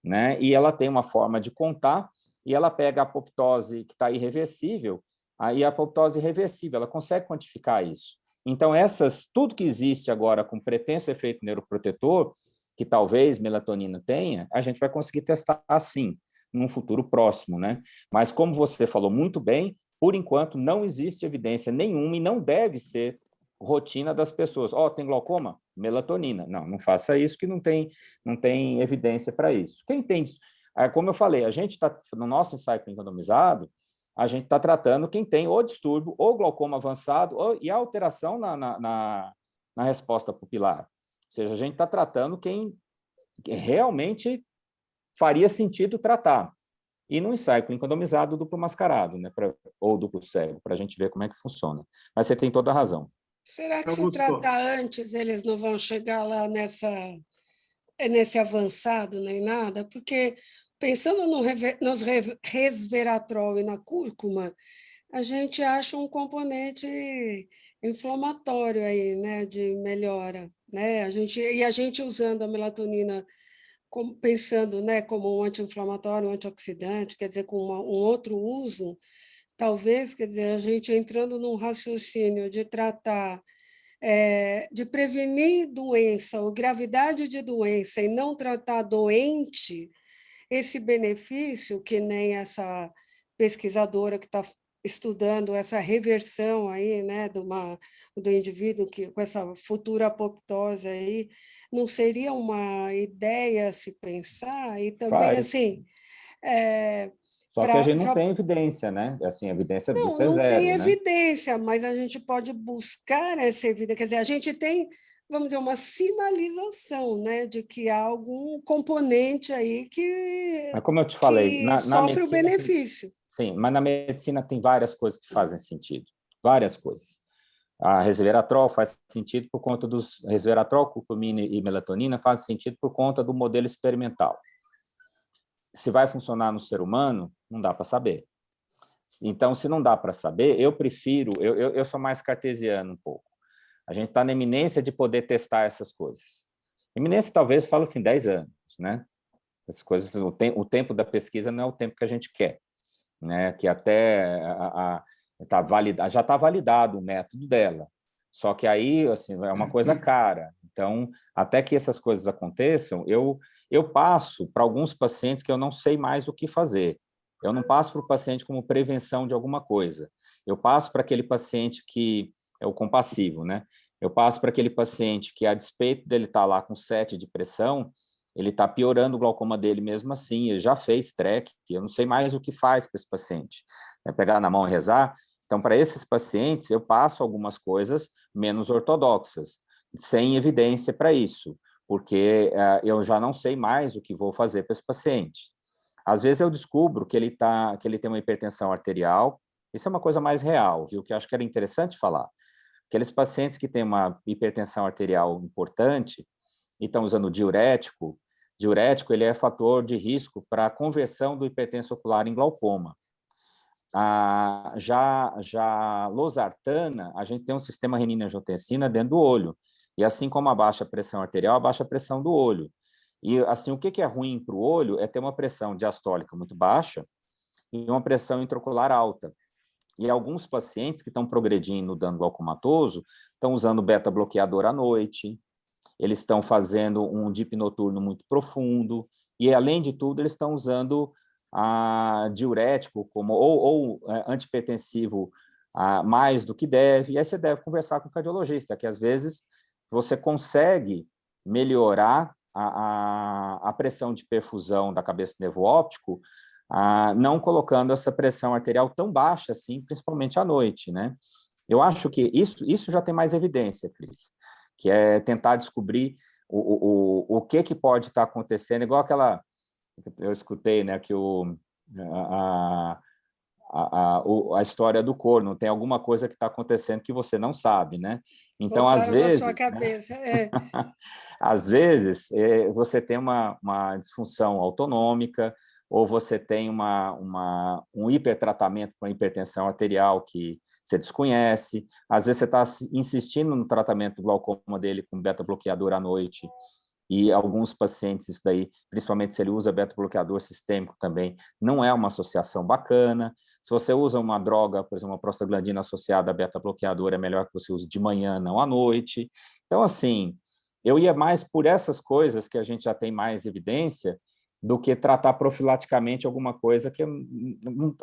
A: né? E ela tem uma forma de contar, e ela pega a apoptose que está irreversível, aí a apoptose irreversível, ela consegue quantificar isso. Então, tudo que existe agora com pretenso efeito neuroprotetor, que talvez melatonina tenha, a gente vai conseguir testar assim, num futuro próximo, né? Mas, como você falou muito bem, por enquanto não existe evidência nenhuma e não deve ser rotina das pessoas. Tem glaucoma? Melatonina. Não faça isso, que não tem evidência para isso. Quem tem, como eu falei, a gente está, no nosso ensaio randomizado, a gente está tratando quem tem ou distúrbio, ou glaucoma avançado, e alteração na resposta pupilar. Ou seja, a gente está tratando quem realmente faria sentido tratar. E no ensaio clínico randomizado, duplo mascarado, né, ou duplo cego, para a gente ver como é que funciona. Mas você tem toda a razão.
C: Será que se tratar antes, eles não vão chegar lá nesse avançado nem nada? Porque, pensando nos resveratrol e na cúrcuma, a gente acha um componente inflamatório aí, né, de melhora, né? A gente usando a melatonina pensando, né, como um anti-inflamatório, um antioxidante, quer dizer, com um outro uso, talvez, quer dizer, a gente entrando num raciocínio de tratar, de prevenir doença ou gravidade de doença e não tratar doente, esse benefício, que nem essa pesquisadora que está estudando essa reversão aí, né, do indivíduo com essa futura apoptose aí, não seria uma ideia a se pensar? E também, assim...
A: Só que a gente não tem evidência, né? Assim, a evidência disso é
C: não
A: zero,
C: tem
A: né?
C: evidência, mas a gente pode buscar essa evidência. Quer dizer, a gente tem, vamos dizer, uma sinalização, né, de que há algum componente aí
A: Mas como eu te falei,
C: que
A: na
C: sofre o
A: medicina
C: benefício.
A: Sim, mas na medicina tem várias coisas que fazem sentido. Várias coisas. A resveratrol faz sentido por conta dos... Resveratrol, curcumina e melatonina faz sentido por conta do modelo experimental. Se vai funcionar no ser humano, não dá para saber. Então, se não dá para saber, eu prefiro... Eu sou mais cartesiano um pouco. A gente está na iminência de poder testar essas coisas. Iminência, talvez, fala assim, 10 anos, né? Essas coisas, o tempo da pesquisa não é o tempo que a gente quer, né? Que até já está validado o método dela. Só que aí, assim, é uma coisa cara. Então, até que essas coisas aconteçam, eu passo para alguns pacientes que eu não sei mais o que fazer. Eu não passo para o paciente como prevenção de alguma coisa. Eu passo para aquele paciente que é o compassivo, né? Eu passo para aquele paciente que, a despeito dele estar lá com 7 de pressão, ele está piorando o glaucoma dele mesmo assim, ele já fez TREC, eu não sei mais o que faz para esse paciente. É pegar na mão e rezar. Então, para esses pacientes, eu passo algumas coisas menos ortodoxas, sem evidência para isso, porque eu já não sei mais o que vou fazer para esse paciente. Às vezes eu descubro que ele tem uma hipertensão arterial, isso é uma coisa mais real, viu? Que eu acho que era interessante falar. Aqueles pacientes que têm uma hipertensão arterial importante e estão usando diurético ele é fator de risco para a conversão do hipertenso ocular em glaucoma. Já losartana, a gente tem um sistema renina-angiotensina dentro do olho, e assim como a baixa pressão arterial, abaixa a pressão do olho. E assim, o que é ruim para o olho é ter uma pressão diastólica muito baixa e uma pressão intraocular alta. E alguns pacientes que estão progredindo no dano glaucomatoso estão usando beta-bloqueador à noite, eles estão fazendo um DIP noturno muito profundo, e, além de tudo, eles estão usando diurético ou antihipertensivo mais do que deve, e aí você deve conversar com o cardiologista, que às vezes você consegue melhorar a pressão de perfusão da cabeça do nervo óptico, não colocando essa pressão arterial tão baixa assim, principalmente à noite, né? Eu acho que isso já tem mais evidência, Cris, que é tentar descobrir o que pode estar acontecendo, igual aquela... Eu escutei, né, que a história do corno, tem alguma coisa que está acontecendo que você não sabe, né? Então, às
C: Botaram na sua
A: vezes,
C: cabeça. É.
A: às vezes você tem uma disfunção autonômica, ou você tem um hipertratamento com a hipertensão arterial que você desconhece, às vezes você está insistindo no tratamento do glaucoma dele com beta-bloqueador à noite, e alguns pacientes, isso daí, principalmente se ele usa beta-bloqueador sistêmico também, não é uma associação bacana. Se você usa uma droga, por exemplo, uma prostaglandina associada a beta-bloqueador, é melhor que você use de manhã, não à noite. Então, assim, eu ia mais por essas coisas que a gente já tem mais evidência do que tratar profilaticamente alguma coisa que,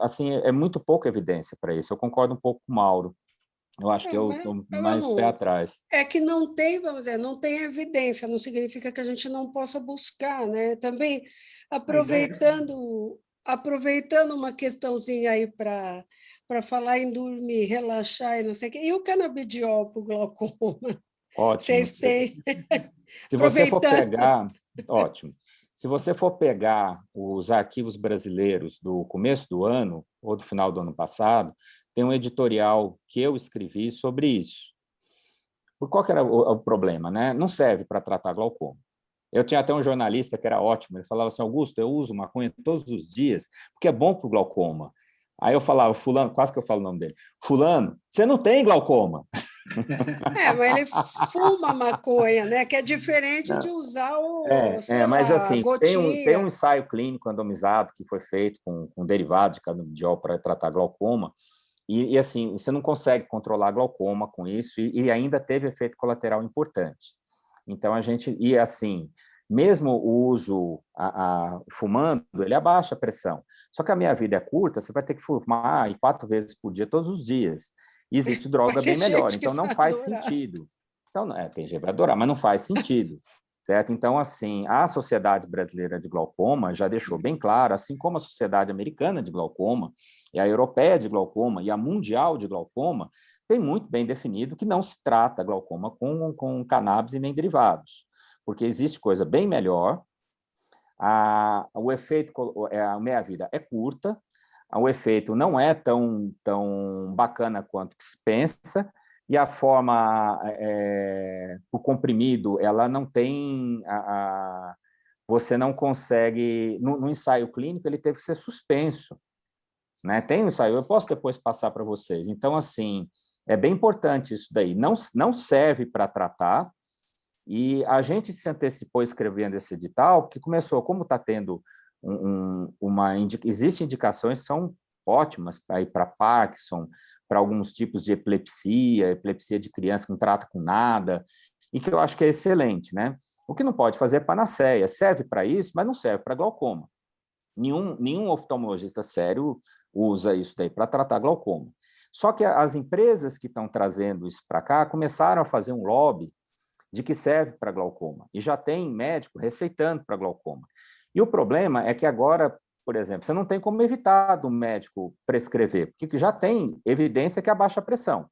A: assim, é muito pouca evidência para isso. Eu concordo um pouco com o Mauro. Eu acho que eu estou mais pé atrás.
C: É que não tem, vamos dizer, não tem evidência, não significa que a gente não possa buscar, né? Também aproveitando uma questãozinha aí para falar em dormir, relaxar e não sei o quê. E o canabidiol para o glaucoma?
A: Ótimo.
C: Vocês têm?
A: Se você for
C: Aproveitando.
A: pegar, ótimo. Se você for pegar os arquivos brasileiros do começo do ano ou do final do ano passado, tem um editorial que eu escrevi sobre isso. Por qual que era o problema, né? Não serve para tratar glaucoma. Eu tinha até um jornalista que era ótimo, ele falava assim: Augusto, eu uso maconha todos os dias, porque é bom para o glaucoma. Aí eu falava, fulano, quase que eu falo o nome dele, fulano, você não tem glaucoma.
C: Mas ele fuma maconha, né? Que é diferente de usar
A: mas assim, tem um
C: gotinha.
A: ensaio clínico randomizado que foi feito com derivado de canabidiol para tratar glaucoma, e assim, você não consegue controlar glaucoma com isso, e ainda teve efeito colateral importante. Então, assim, mesmo o uso fumando, ele abaixa a pressão. Só que a minha vida é curta, você vai ter que fumar 4 vezes por dia, todos os dias. E existe droga bem melhor, então não faz sentido. Então, tem gente que vai adorar, mas não faz sentido. Certo? Então, assim, a Sociedade Brasileira de Glaucoma já deixou bem claro, assim como a Sociedade Americana de Glaucoma, e a Europeia de Glaucoma, e a Mundial de Glaucoma, tem muito bem definido que não se trata glaucoma com cannabis e nem derivados, porque existe coisa bem melhor, o efeito, a meia-vida é curta, o efeito não é tão bacana quanto que se pensa, e a forma, o comprimido, ela não tem, você não consegue, no ensaio clínico, ele teve que ser suspenso, né? Tem um ensaio, eu posso depois passar para vocês. Então, assim, é bem importante isso daí, não serve para tratar, e a gente se antecipou escrevendo esse edital, porque começou, como está tendo existem indicações que são ótimas para Parkinson, para alguns tipos de epilepsia de criança que não trata com nada, e que eu acho que é excelente, né? O que não pode fazer é panaceia, serve para isso, mas não serve para glaucoma. Nenhum oftalmologista sério usa isso daí para tratar glaucoma. Só que as empresas que estão trazendo isso para cá começaram a fazer um lobby de que serve para glaucoma, e já tem médico receitando para glaucoma. E o problema é que agora, por exemplo, você não tem como evitar do médico prescrever, porque já tem evidência que abaixa a pressão.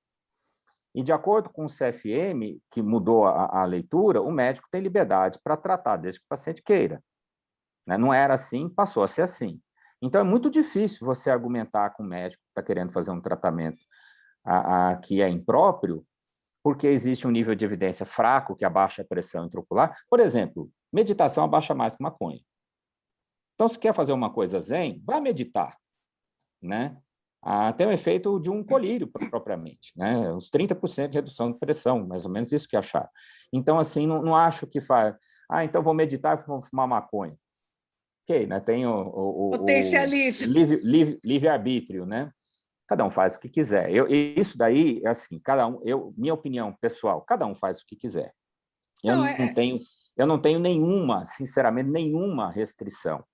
A: E de acordo com o CFM, que mudou a leitura, o médico tem liberdade para tratar desde que o paciente queira. Né? Não era assim, passou a ser assim. Então, é muito difícil você argumentar com o médico que está querendo fazer um tratamento que é impróprio, porque existe um nível de evidência fraco que abaixa a pressão intraocular. Por exemplo, meditação abaixa mais que maconha. Então, se quer fazer uma coisa zen, vai meditar, né? Tem o efeito de um colírio, propriamente, né? Uns 30% de redução de pressão, mais ou menos isso que achar. Então, assim, não acho que faz... então vou meditar e vou fumar maconha. Ok, né? Tem o livre-arbítrio, né? Cada um faz o que quiser. Isso daí, assim, minha opinião pessoal, cada um faz o que quiser. Eu não tenho nenhuma, sinceramente, nenhuma restrição.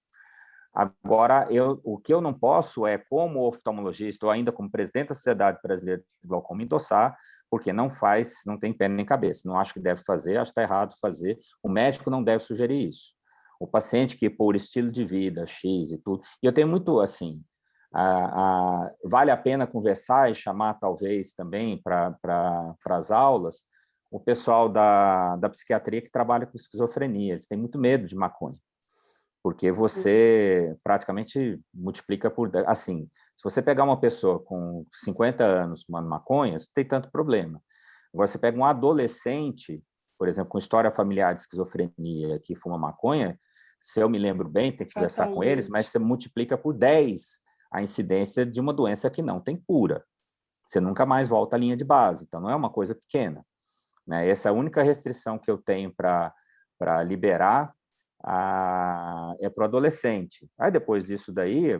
A: Agora, o que eu não posso é, como oftalmologista, ou ainda como presidente da Sociedade Brasileira de Glaucoma, endossar, porque não tem pé nem cabeça. Não acho que deve fazer, acho que está errado fazer. O médico não deve sugerir isso. O paciente que, por estilo de vida, X e tudo... E eu tenho muito, assim, vale a pena conversar e chamar, talvez, também para as aulas, o pessoal da psiquiatria que trabalha com esquizofrenia. Eles têm muito medo de maconha, porque você praticamente multiplica por... Assim, se você pegar uma pessoa com 50 anos fumando maconha, não tem tanto problema. Agora, você pega um adolescente, por exemplo, com história familiar de esquizofrenia, que fuma maconha, se eu me lembro bem, tem que conversar com eles, mas você multiplica por 10 a incidência de uma doença que não tem cura. Você nunca mais volta à linha de base, então não é uma coisa pequena, né? Essa é a única restrição que eu tenho para liberar é para o adolescente. Aí, depois disso daí,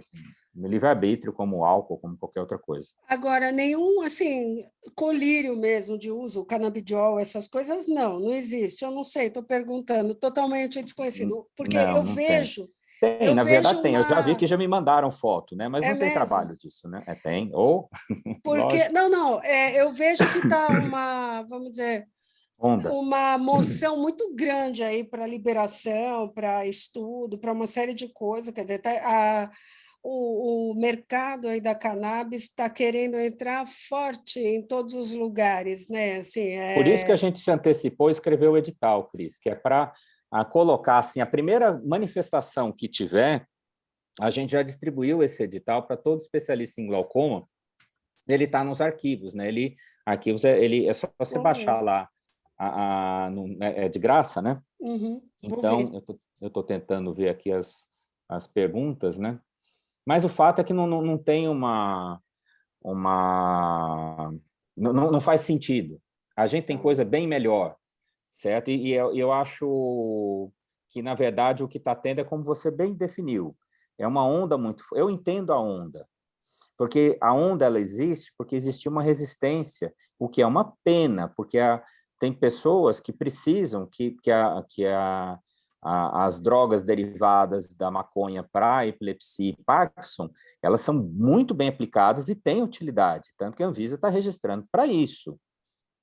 A: livre-arbítrio, como álcool, como qualquer outra coisa.
C: Agora, nenhum, assim, colírio mesmo de uso, canabidiol, essas coisas, não existe. Eu não sei, estou perguntando, totalmente desconhecido. Porque eu vejo...
A: Tem, na verdade tem. Eu já vi que já me mandaram foto, né? Mas não tem trabalho disso, né? Tem, ou...
C: Porque, eu vejo que está uma, vamos dizer... uma moção muito grande aí para liberação, para estudo, para uma série de coisas. Quer dizer, o mercado aí da cannabis está querendo entrar forte em todos os lugares, né? Assim,
A: Por isso que a gente se antecipou e escreveu o edital, Cris, que é para colocar assim, a primeira manifestação que tiver, a gente já distribuiu esse edital para todo especialista em glaucoma. Ele está nos arquivos, né? Arquivos é só você baixar lá. É de graça, né? Então, eu estou tentando ver aqui as perguntas, né? Mas o fato é que não tem não faz sentido. A gente tem coisa bem melhor, certo? E eu acho que, na verdade, o que está tendo é como você bem definiu. É uma onda muito... Eu entendo a onda, porque a onda ela existe porque existiu uma resistência, o que é uma pena, porque tem pessoas que precisam que as drogas derivadas da maconha para epilepsia e Parkinson, elas são muito bem aplicadas e têm utilidade, tanto que a Anvisa está registrando para isso,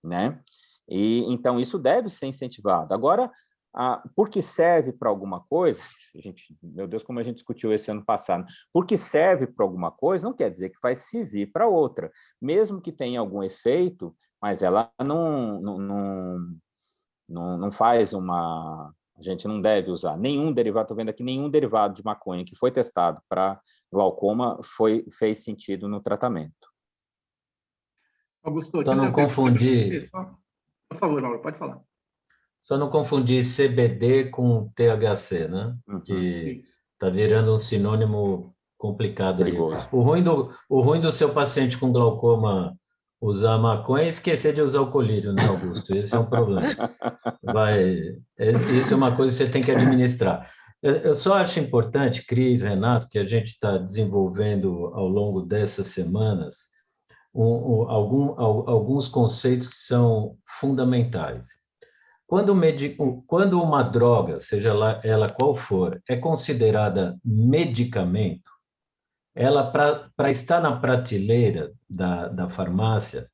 A: né? E então isso deve ser incentivado. Agora, porque serve para alguma coisa, meu Deus, como a gente discutiu esse ano passado, porque serve para alguma coisa não quer dizer que vai servir para outra, mesmo que tenha algum efeito, mas ela não faz uma... A gente não deve usar nenhum derivado, estou vendo aqui, nenhum derivado de maconha que foi testado para glaucoma fez sentido no tratamento.
D: Augusto,
E: só não confundir...
D: Por favor, Mauro, pode falar.
E: Só não confundir CBD com THC, né? Que está virando um sinônimo complicado.
A: Perigoso.
E: Aí. O ruim do seu paciente com glaucoma usar maconha é esquecer de usar o colírio, né, Augusto? Esse é um problema. Isso é uma coisa que você tem que administrar. Eu só acho importante, Cris, Renato, que a gente está desenvolvendo ao longo dessas semanas alguns conceitos que são fundamentais. Quando uma droga, seja ela qual for, é considerada medicamento, ela, para estar na prateleira da farmácia,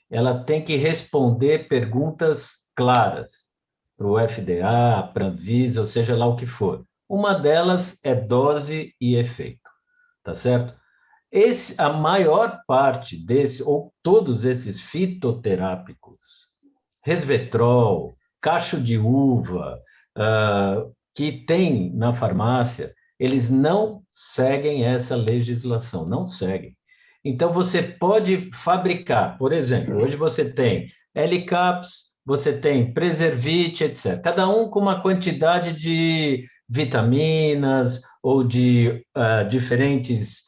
E: ela tem que responder perguntas claras para o FDA, para a Anvisa, ou seja lá o que for. Uma delas é dose e efeito, tá certo? A maior parte ou todos esses fitoterápicos, resveratrol, cacho de uva, que tem na farmácia, eles não seguem essa legislação, não seguem. Então, você pode fabricar, por exemplo, hoje você tem L-Caps, você tem Preservite, etc. Cada um com uma quantidade de vitaminas ou de diferentes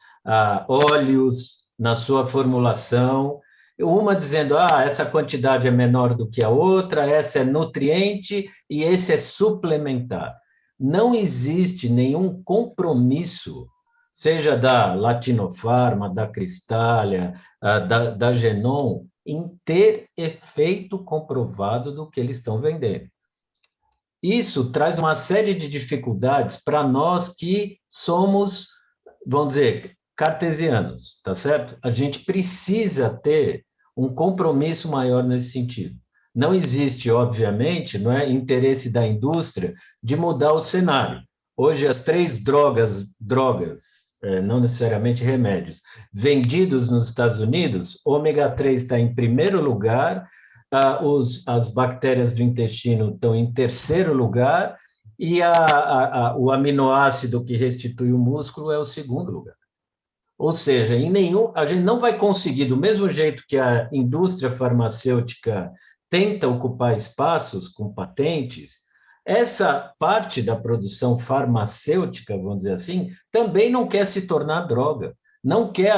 E: óleos na sua formulação, uma dizendo, essa quantidade é menor do que a outra, essa é nutriente e esse é suplementar. Não existe nenhum compromisso, seja da Latinofarma, da Cristália, da Genon, em ter efeito comprovado do que eles estão vendendo. isso traz uma série de dificuldades para nós que somos, vamos dizer, cartesianos, tá certo? A gente precisa ter um compromisso maior nesse sentido. Não existe, obviamente, não é interesse da indústria de mudar o cenário. Hoje, as 3 drogas, não necessariamente remédios, vendidos nos Estados Unidos, ômega 3 está em primeiro lugar, as bactérias do intestino estão em terceiro lugar, e o aminoácido que restitui o músculo é o segundo lugar. Ou seja, a gente não vai conseguir, do mesmo jeito que a indústria farmacêutica tenta ocupar espaços com patentes, essa parte da produção farmacêutica, vamos dizer assim, também não quer se tornar droga, não quer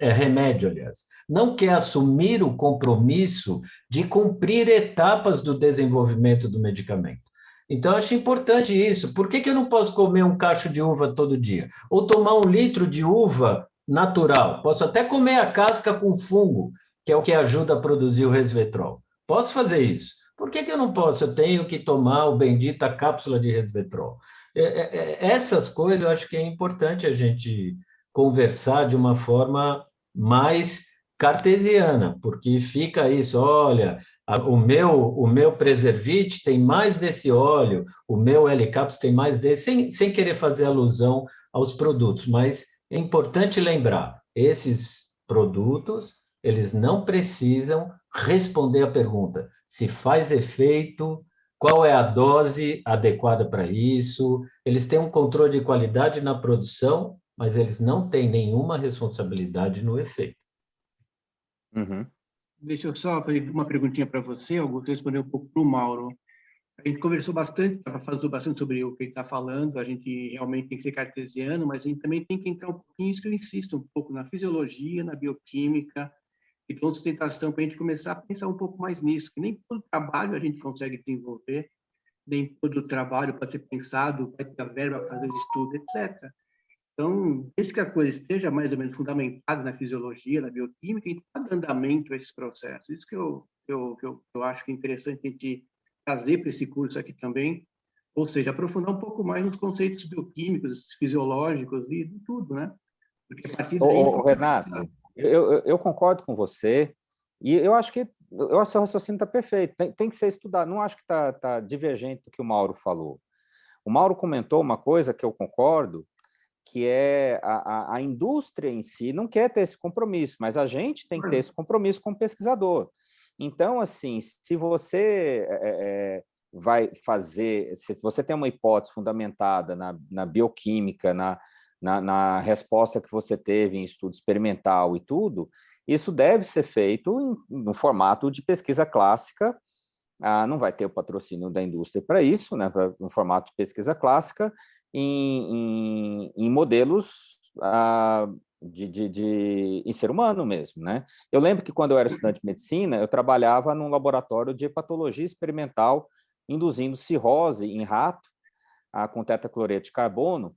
E: remédio, aliás, não quer assumir o compromisso de cumprir etapas do desenvolvimento do medicamento. Então, eu acho importante isso. Por que eu não posso comer um cacho de uva todo dia? Ou tomar 1 litro de uva natural? Posso até comer a casca com fungo, que é o que ajuda a produzir o resveratrol. Posso fazer isso. Por que eu não posso? Eu tenho que tomar o bendita cápsula de resveratrol. Essas coisas eu acho que é importante a gente conversar de uma forma mais cartesiana, porque fica isso, olha, o meu Preservit tem mais desse óleo, o meu L-Caps tem mais desse, sem querer fazer alusão aos produtos, mas é importante lembrar, esses produtos, eles não precisam responder a pergunta se faz efeito, qual é a dose adequada para isso, eles têm um controle de qualidade na produção, mas eles não têm nenhuma responsabilidade no efeito.
A: Uhum.
D: Deixa eu só fazer uma perguntinha para você, Augusto, responder um pouco para o Mauro. A gente conversou bastante, falou bastante sobre o que ele está falando, a gente realmente tem que ser cartesiano, mas a gente também tem que entrar um pouquinho, isso que eu insisto, um pouco na fisiologia, na bioquímica, e toda sustentação, para a gente começar a pensar um pouco mais nisso, que nem todo trabalho a gente consegue desenvolver, nem todo trabalho pode ser pensado, vai ter a verba para fazer estudo, etc. Então, desde que a coisa esteja mais ou menos fundamentada na fisiologia, na bioquímica, e está dando andamento a esse processo. Isso que eu acho que é interessante a gente trazer para esse curso aqui também, ou seja, aprofundar um pouco mais nos conceitos bioquímicos, fisiológicos e de tudo, né? Porque a partir daí...
A: Renato, eu concordo com você, e eu acho que o seu raciocínio está perfeito, tem que ser estudado, não acho que está divergente do que o Mauro falou. O Mauro comentou uma coisa que eu concordo, que é a indústria em si não quer ter esse compromisso, mas a gente tem que ter esse compromisso como pesquisador. Então, assim, se você vai fazer, se você tem uma hipótese fundamentada na bioquímica, na resposta que você teve em estudo experimental e tudo, isso deve ser feito no formato de pesquisa clássica. Não vai ter o patrocínio da indústria para isso, né, no formato de pesquisa clássica, em modelos em ser humano mesmo, né? Eu lembro que quando eu era estudante de medicina, eu trabalhava num laboratório de hepatologia experimental, induzindo cirrose em rato, com tetacloreto de carbono,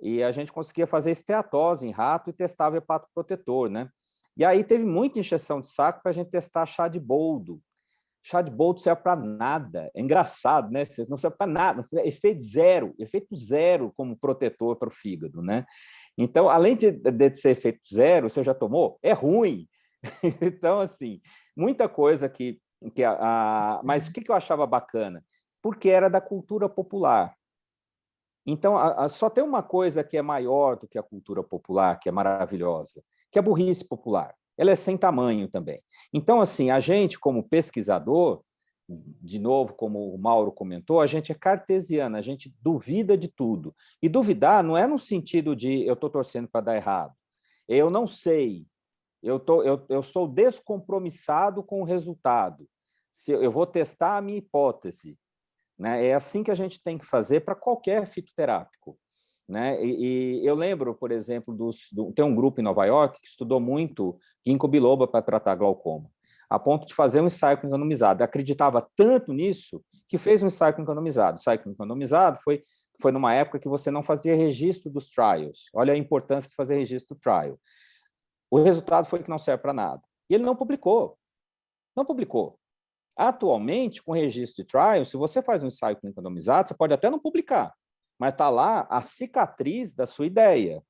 A: e a gente conseguia fazer esteatose em rato e testava hepatoprotetor, né? E aí teve muita injeção de saco para a gente testar chá de boldo. Chá de boldo não serve para nada. É engraçado, né? Não serve para nada. Efeito zero como protetor para o fígado, né? Então, além de ser efeito zero, você já tomou? É ruim. Então, assim, muita coisa mas o que eu achava bacana? Porque era da cultura popular. Então, só tem uma coisa que é maior do que a cultura popular, que é maravilhosa, que é a burrice popular. Ela é sem tamanho também. Então, assim, a gente, como pesquisador, de novo, como o Mauro comentou, a gente é cartesiano, a gente duvida de tudo. E duvidar não é no sentido de eu estou torcendo para dar errado. Eu não sei. Eu sou descompromissado com o resultado. Eu vou testar a minha hipótese. Né? É assim que a gente tem que fazer para qualquer fitoterápico. Né? E eu lembro, por exemplo, tem um grupo em Nova York que estudou muito ginkgo biloba para tratar glaucoma, a ponto de fazer um ensaio randomizado. Acreditava tanto nisso que fez um ensaio randomizado. O ensaio randomizado foi numa época que você não fazia registro dos trials. Olha a importância de fazer registro do trial. O resultado foi que não serve para nada. E ele não publicou. Não publicou. Atualmente, com registro de trial, se você faz um ensaio clínico randomizado, você pode até não publicar, mas está lá a cicatriz da sua ideia.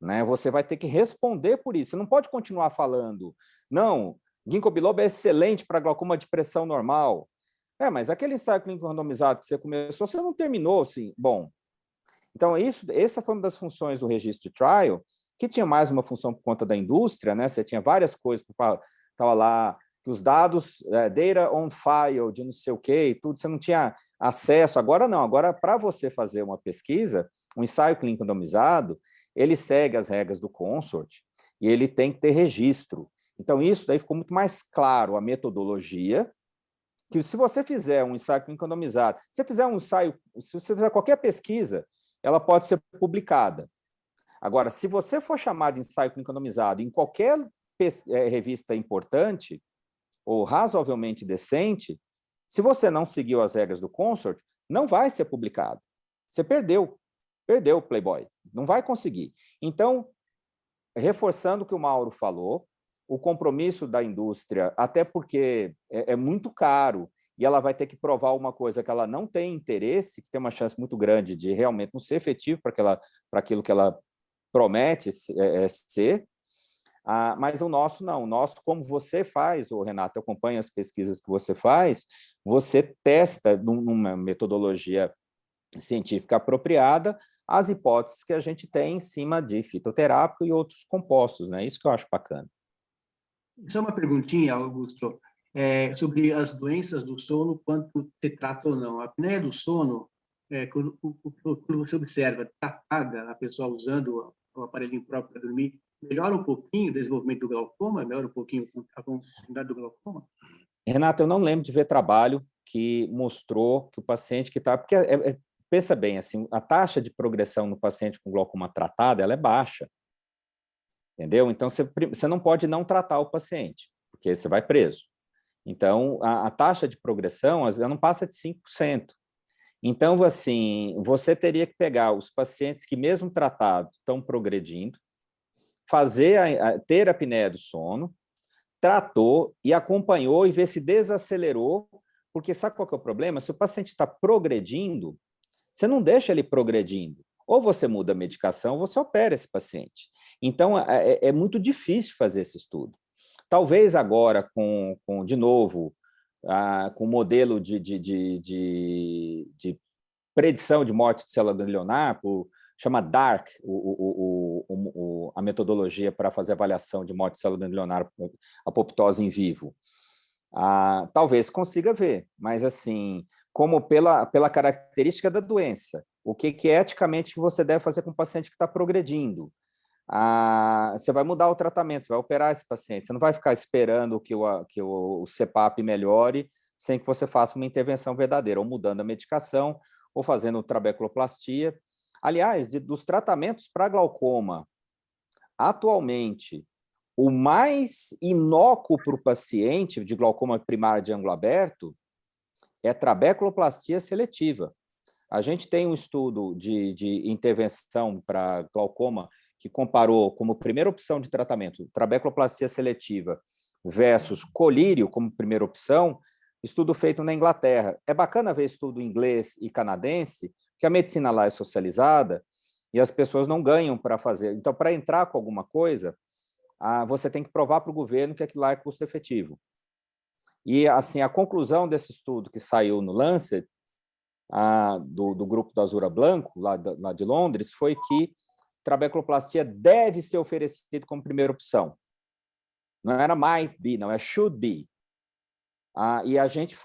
A: Né? Você vai ter que responder por isso. Você não pode continuar falando, não, ginkgo biloba é excelente para glaucoma de pressão normal. Mas aquele ensaio clínico randomizado que você começou, você não terminou, assim. Bom, então essa foi uma das funções do registro de trial, que tinha mais uma função por conta da indústria, né? Você tinha várias coisas, estava lá, os dados, data on file, de não sei o quê, e tudo, você não tinha acesso. Agora não, agora para você fazer uma pesquisa, um ensaio clínico randomizado, ele segue as regras do consort e ele tem que ter registro. Então, isso daí ficou muito mais claro, a metodologia, que se você fizer um ensaio clínico randomizado, se você fizer um ensaio, se você fizer qualquer pesquisa, ela pode ser publicada. Agora, se você for chamado de ensaio clínico randomizado em qualquer revista importante, ou razoavelmente decente, se você não seguiu as regras do consort, não vai ser publicado. Você perdeu o Playboy, não vai conseguir. Então, reforçando o que o Mauro falou, o compromisso da indústria, até porque é muito caro, e ela vai ter que provar uma coisa que ela não tem interesse, que tem uma chance muito grande de realmente não ser efetivo para aquilo que ela promete ser, mas o nosso não. O nosso, como você faz, Renato, eu acompanho as pesquisas que você faz, você testa numa metodologia científica apropriada as hipóteses que a gente tem em cima de fitoterápico e outros compostos, né? Isso que eu acho bacana.
D: Só uma perguntinha, Augusto, sobre as doenças do sono, quanto se trata ou não. A apneia do sono, quando você observa tratada, a pessoa usando o aparelhinho próprio para dormir, melhora um pouquinho o desenvolvimento do glaucoma? Melhora um pouquinho a continuidade do glaucoma?
A: Renato, eu não lembro de ver trabalho que mostrou que o paciente que está... Porque, pensa bem, assim, a taxa de progressão no paciente com glaucoma tratado, ela é baixa. Entendeu? Então, você não pode não tratar o paciente, porque você vai preso. Então, a taxa de progressão ela não passa de 5%. Então, assim, você teria que pegar os pacientes que, mesmo tratados, estão progredindo, ter a apneia do sono, tratou e acompanhou e ver se desacelerou, porque sabe qual que é o problema? Se o paciente está progredindo, você não deixa ele progredindo. Ou você muda a medicação, ou você opera esse paciente. Então, é muito difícil fazer esse estudo. Talvez agora, de novo, com o modelo de predição de morte de célula ganglionar, chama DARC, a metodologia para fazer avaliação de morte de célula ganglionar, apoptose em vivo. Talvez consiga ver, mas assim, como pela característica da doença, o que eticamente você deve fazer com o paciente que está progredindo? Você vai mudar o tratamento, você vai operar esse paciente, você não vai ficar esperando que o CPAP melhore sem que você faça uma intervenção verdadeira, ou mudando a medicação, ou fazendo trabeculoplastia. Aliás, dos tratamentos para glaucoma, atualmente, o mais inócuo para o paciente de glaucoma primário de ângulo aberto é trabeculoplastia seletiva. A gente tem um estudo de intervenção para glaucoma que comparou como primeira opção de tratamento trabeculoplastia seletiva versus colírio como primeira opção, estudo feito na Inglaterra. É bacana ver estudo inglês e canadense, que a medicina lá é socializada e as pessoas não ganham para fazer. Então, para entrar com alguma coisa, você tem que provar para o governo que aquilo lá é custo efetivo. E, assim, a conclusão desse estudo que saiu no Lancet, do grupo da Azura Blanco, lá de Londres, foi que trabeculoplastia deve ser oferecido como primeira opção. Não era might be, não, é should be. E a gente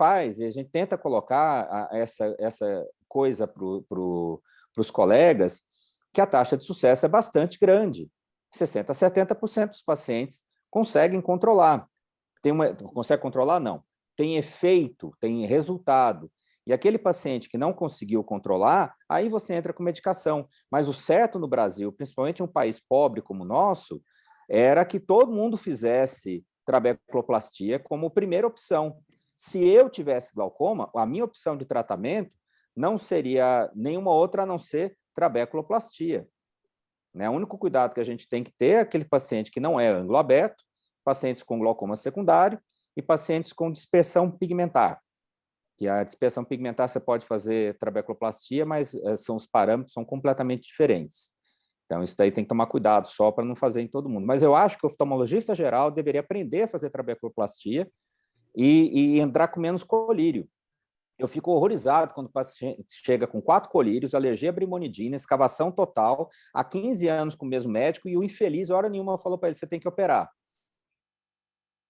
A: tenta colocar essa coisa para os colegas, que a taxa de sucesso é bastante grande. 60% a 70% dos pacientes conseguem controlar. Consegue controlar? Não. Tem efeito, tem resultado. E aquele paciente que não conseguiu controlar, aí você entra com medicação. Mas o certo no Brasil, principalmente em um país pobre como o nosso, era que todo mundo fizesse trabeculoplastia como primeira opção. Se eu tivesse glaucoma, a minha opção de tratamento não seria nenhuma outra a não ser trabeculoplastia. O único cuidado que a gente tem que ter é aquele paciente que não é ângulo aberto, pacientes com glaucoma secundário, e pacientes com dispersão pigmentar, que a dispersão pigmentar você pode fazer trabeculoplastia, mas os parâmetros são completamente diferentes. Então, isso daí tem que tomar cuidado só para não fazer em todo mundo. Mas eu acho que o oftalmologista geral deveria aprender a fazer trabeculoplastia e entrar com menos colírio. Eu fico horrorizado quando o paciente chega com 4 colírios, alergia à brimonidina, escavação total, há 15 anos com o mesmo médico, e o infeliz, hora nenhuma, falou para ele, você tem que operar.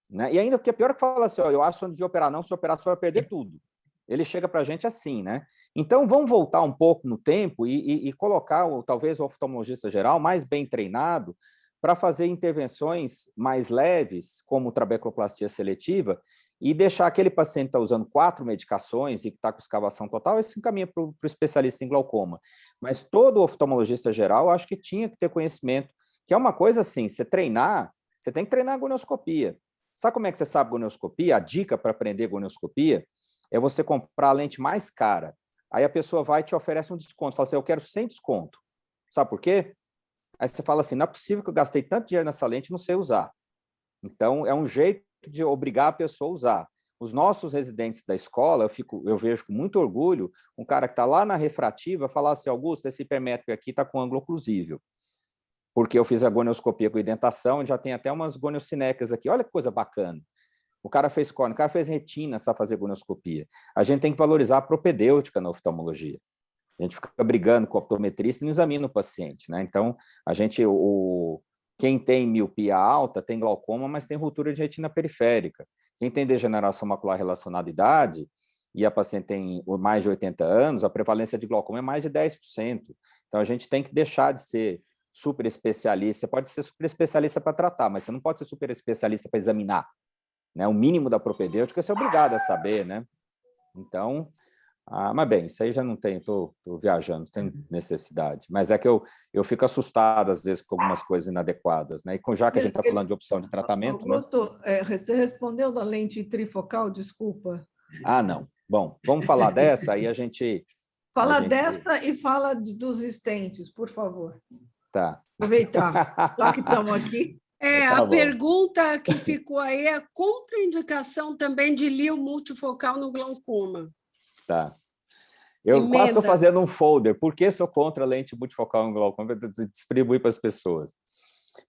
A: Né? E ainda, porque é pior que fala assim, ó, eu acho que não devia operar não, se operar só vai perder tudo. Ele chega para a gente assim, né? Então, vamos voltar um pouco no tempo e colocar, talvez, o oftalmologista geral mais bem treinado para fazer intervenções mais leves, como trabeculoplastia seletiva, e deixar aquele paciente que está usando 4 medicações e que está com escavação total, esse encaminha para o especialista em glaucoma. Mas todo oftalmologista geral, acho que tinha que ter conhecimento, que é uma coisa assim, você treinar, você tem que treinar a gonioscopia. Sabe como é que você sabe gonioscopia? A dica para aprender gonioscopia é você comprar a lente mais cara. Aí a pessoa vai e te oferece um desconto. Fala assim, eu quero sem desconto. Sabe por quê? Aí você fala assim, não é possível que eu gastei tanto dinheiro nessa lente e não sei usar. Então, é um jeito de obrigar a pessoa a usar. Os nossos residentes da escola, eu vejo com muito orgulho, um cara que está lá na refrativa falar assim, Augusto, esse hipermétrico aqui está com ângulo oclusível. Porque eu fiz a gonioscopia com indentação e já tem até umas goniocinecas aqui. Olha que coisa bacana. O cara fez córnea, o cara fez retina, sabe fazer gonioscopia. A gente tem que valorizar a propedêutica na oftalmologia. A gente fica brigando com o optometrista e não examina o paciente, né? Então, quem tem miopia alta tem glaucoma, mas tem ruptura de retina periférica. Quem tem degeneração macular relacionada à idade e a paciente tem mais de 80 anos, a prevalência de glaucoma é mais de 10%. Então, a gente tem que deixar de ser super especialista. Você pode ser super especialista para tratar, mas você não pode ser super especialista para examinar. Né? O mínimo da propedêutica você é obrigado a saber, né? Então, mas bem, isso aí já não tem, estou viajando, não tem necessidade. Mas é que eu fico assustado, às vezes, com algumas coisas inadequadas, né? E já que a gente está falando de opção de tratamento...
B: Augusto, né? Você respondeu da lente trifocal, desculpa.
A: Não. Bom, vamos falar dessa, aí a gente...
B: Fala dessa e fala dos estentes, por favor.
A: Tá.
B: Aproveitar, já que estamos aqui.
C: A pergunta que ficou aí é a contraindicação também de LIO multifocal no glaucoma.
A: Tá. Eu quase estou fazendo um folder. Por que sou contra a lente multifocal no glaucoma? Distribuir para as pessoas.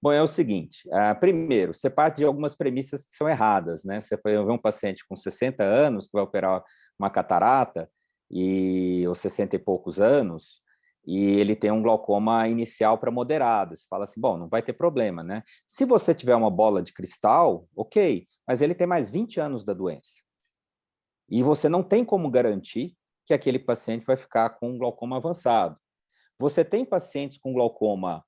A: Bom, é o seguinte. Primeiro, você parte de algumas premissas que são erradas, né? Você vai ver um paciente com 60 anos que vai operar uma catarata, ou 60 e poucos anos, e ele tem um glaucoma inicial para moderado. Você fala assim, bom, não vai ter problema, né? Se você tiver uma bola de cristal, ok, mas ele tem mais 20 anos da doença. E você não tem como garantir que aquele paciente vai ficar com um glaucoma avançado. Você tem pacientes com glaucoma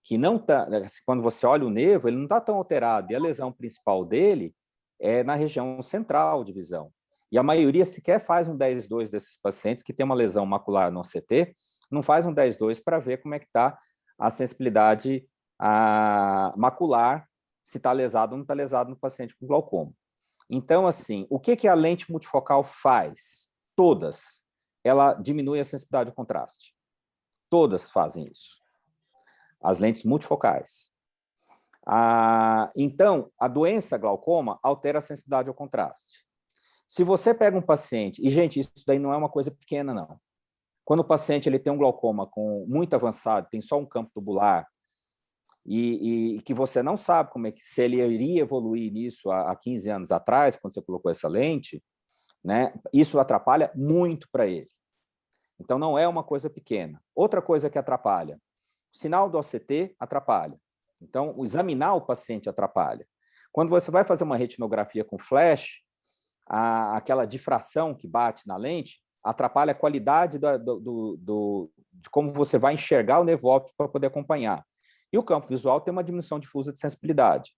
A: que não está, quando você olha o nervo, ele não está tão alterado, e a lesão principal dele é na região central de visão. E a maioria sequer faz um 10-2 desses pacientes que tem uma lesão macular no OCT, não faz um 10-2 para ver como é que está a sensibilidade macular, se está lesado ou não está lesado no paciente com glaucoma. Então, assim, o que a lente multifocal faz? Todas. Ela diminui a sensibilidade ao contraste. Todas fazem isso. As lentes multifocais. Então, a doença glaucoma altera a sensibilidade ao contraste. Se você pega um paciente, e, gente, isso daí não é uma coisa pequena, não. Quando o paciente ele tem um glaucoma muito avançado, tem só um campo tubular, e que você não sabe se ele iria evoluir nisso há 15 anos atrás, quando você colocou essa lente, né, isso atrapalha muito para ele. Então, não é uma coisa pequena. Outra coisa que atrapalha, o sinal do OCT atrapalha. Então, examinar o paciente atrapalha. Quando você vai fazer uma retinografia com flash, aquela difração que bate na lente atrapalha a qualidade de como você vai enxergar o nervo óptico para poder acompanhar. E o campo visual tem uma diminuição difusa de sensibilidade.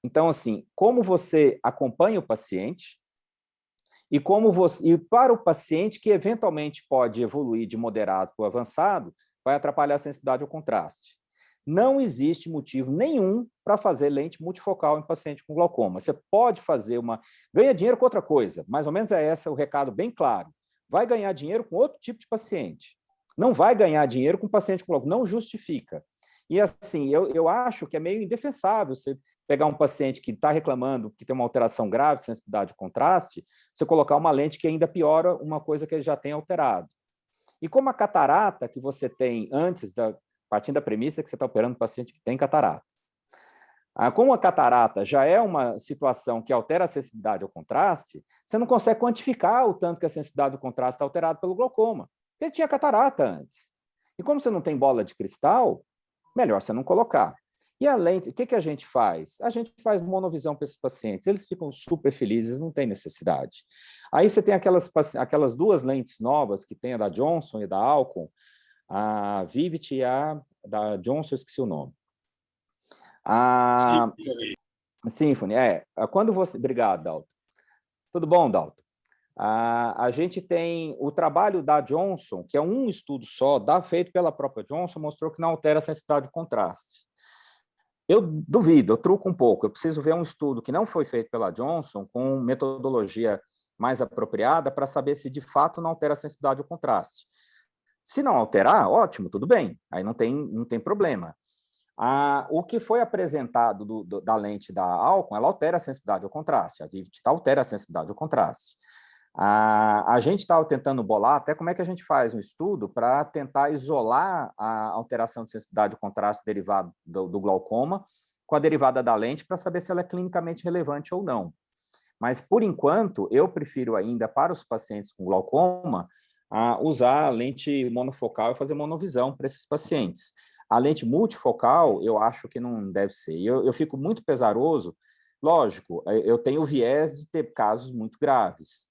A: Então, assim, como você acompanha o paciente e para o paciente que eventualmente pode evoluir de moderado para avançado, vai atrapalhar a sensibilidade ao contraste. Não existe motivo nenhum para fazer lente multifocal em paciente com glaucoma. Você pode fazer ganha dinheiro com outra coisa, mais ou menos é esse o recado bem claro. Vai ganhar dinheiro com outro tipo de paciente. Não vai ganhar dinheiro com paciente com glaucoma, não justifica. E, assim, eu acho que é meio indefensável você pegar um paciente que está reclamando que tem uma alteração grave de sensibilidade de contraste, você colocar uma lente que ainda piora uma coisa que ele já tem alterado. E como a catarata que você tem antes, partindo da premissa que você está operando um paciente que tem catarata, como a catarata já é uma situação que altera a sensibilidade ao contraste, você não consegue quantificar o tanto que a sensibilidade do contraste está alterada pelo glaucoma, porque ele tinha catarata antes. E como você não tem bola de cristal, melhor você não colocar. E a lente, o que a gente faz? A gente faz monovisão para esses pacientes, eles ficam super felizes, não tem necessidade. Aí você tem aquelas duas lentes novas que tem a da Johnson e da Alcon, a Vivit e a da Johnson, eu esqueci o nome. A Symphony, quando você... Obrigado, Dalton. Tudo bom, Dalton? A gente tem o trabalho da Johnson, que é um estudo só, feito pela própria Johnson, mostrou que não altera a sensibilidade de contraste. Eu duvido, eu truco um pouco, eu preciso ver um estudo que não foi feito pela Johnson, com metodologia mais apropriada, para saber se de fato não altera a sensibilidade ao contraste. Se não alterar, ótimo, tudo bem, aí não tem problema. O que foi apresentado da lente da Alcon, ela altera a sensibilidade ao contraste, a Vivit altera a sensibilidade ao contraste. A gente estava tentando bolar até como é que a gente faz um estudo para tentar isolar a alteração de sensibilidade ao contraste derivado do glaucoma com a derivada da lente para saber se ela é clinicamente relevante ou não. Mas, por enquanto, eu prefiro ainda, para os pacientes com glaucoma, usar a lente monofocal e fazer monovisão para esses pacientes. A lente multifocal, eu acho que não deve ser. Eu fico muito pesaroso. Lógico, eu tenho o viés de ter casos muito graves.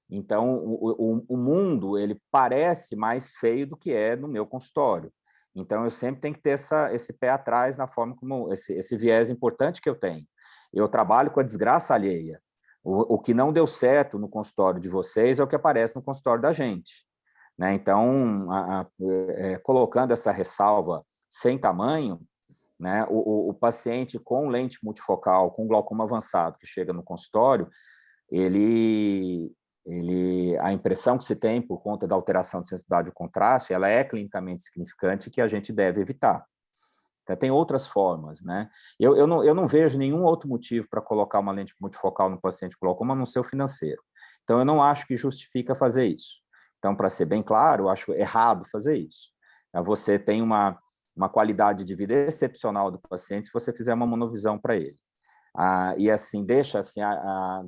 A: Então, o mundo, ele parece mais feio do que é no meu consultório. Então, eu sempre tenho que ter esse pé atrás na forma como... Esse viés importante que eu tenho. Eu trabalho com a desgraça alheia. O que não deu certo no consultório de vocês é o que aparece no consultório da gente. Né? Então, colocando essa ressalva sem tamanho, né, o paciente com lente multifocal, com glaucoma avançado, que chega no consultório, a impressão que se tem por conta da alteração de sensibilidade do contraste, ela é clinicamente significante que a gente deve evitar. Então, tem outras formas, né? Eu não vejo nenhum outro motivo para colocar uma lente multifocal no paciente com glaucoma, a não ser o financeiro. Então, eu não acho que justifica fazer isso. Então, para ser bem claro, eu acho errado fazer isso. Você tem uma qualidade de vida excepcional do paciente se você fizer uma monovisão para ele. E assim, deixa assim, a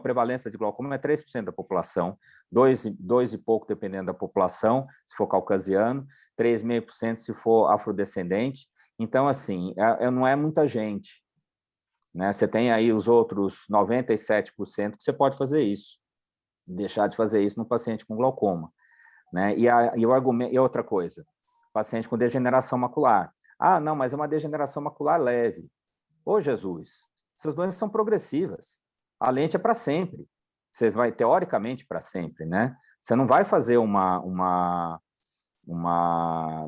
A: prevalência de glaucoma é 3% da população, 2 e pouco dependendo da população, se for caucasiano, 3,5% se for afrodescendente. Então, assim, não é muita gente. Né? Você tem aí os outros 97% que você pode fazer isso, deixar de fazer isso no paciente com glaucoma. Né? E outra coisa, paciente com degeneração macular. Não, mas é uma degeneração macular leve. Ô, Jesus, essas doenças são progressivas. A lente é para sempre. Você vai, teoricamente, para sempre, né? Você não vai fazer uma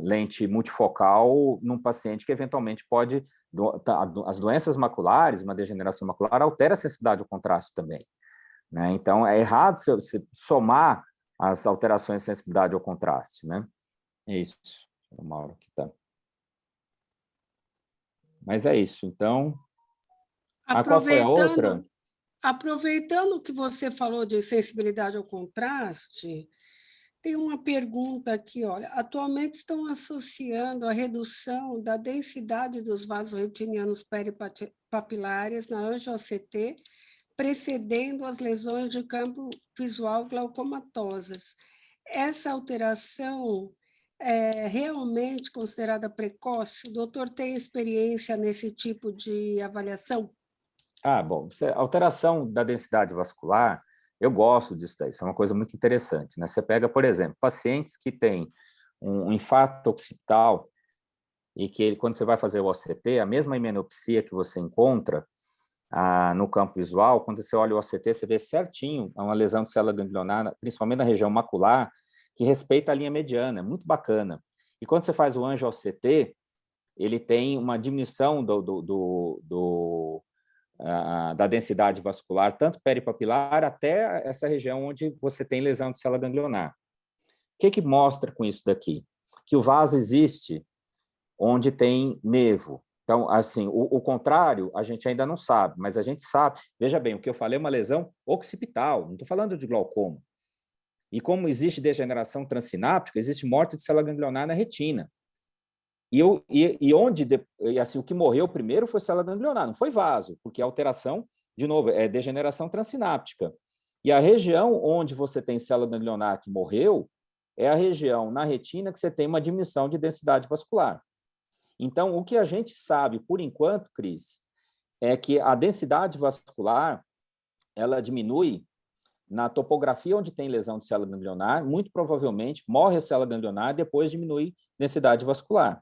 A: lente multifocal num paciente que, eventualmente, pode... As doenças maculares, uma degeneração macular, altera a sensibilidade ao contraste também. Né? Então, é errado você somar as alterações de sensibilidade ao contraste, né? É isso. O Mauro aqui tá. Mas é isso, então... qual foi a outra?
C: Aproveitando que você falou de sensibilidade ao contraste, tem uma pergunta aqui, olha. Atualmente estão associando a redução da densidade dos vasos retinianos peripapilares na angio-OCT, precedendo as lesões de campo visual glaucomatosas. Essa alteração é realmente considerada precoce? O doutor tem experiência nesse tipo de avaliação?
A: Bom, alteração da densidade vascular, eu gosto disso daí, isso é uma coisa muito interessante. Né? Você pega, por exemplo, pacientes que têm um infarto occipital e que, quando você vai fazer o OCT, a mesma himenopsia que você encontra no campo visual, quando você olha o OCT, você vê certinho uma lesão de célula ganglionar, principalmente na região macular, que respeita a linha mediana, é muito bacana. E quando você faz o angio-OCT, ele tem uma diminuição da densidade vascular, tanto peripapilar até essa região onde você tem lesão de célula ganglionar. O que mostra com isso daqui? Que o vaso existe onde tem nevo. Então, assim, o contrário, a gente ainda não sabe, mas a gente sabe. Veja bem, o que eu falei é uma lesão occipital, não estou falando de glaucoma. E como existe degeneração transsináptica, existe morte de célula ganglionar na retina. Assim, o que morreu primeiro foi célula ganglionar, não foi vaso, porque a alteração, de novo, é degeneração transsináptica. E a região onde você tem célula ganglionar que morreu é a região na retina que você tem uma diminuição de densidade vascular. Então, o que a gente sabe, por enquanto, Cris, é que a densidade vascular ela diminui na topografia onde tem lesão de célula ganglionar, muito provavelmente morre a célula ganglionar, depois diminui densidade vascular,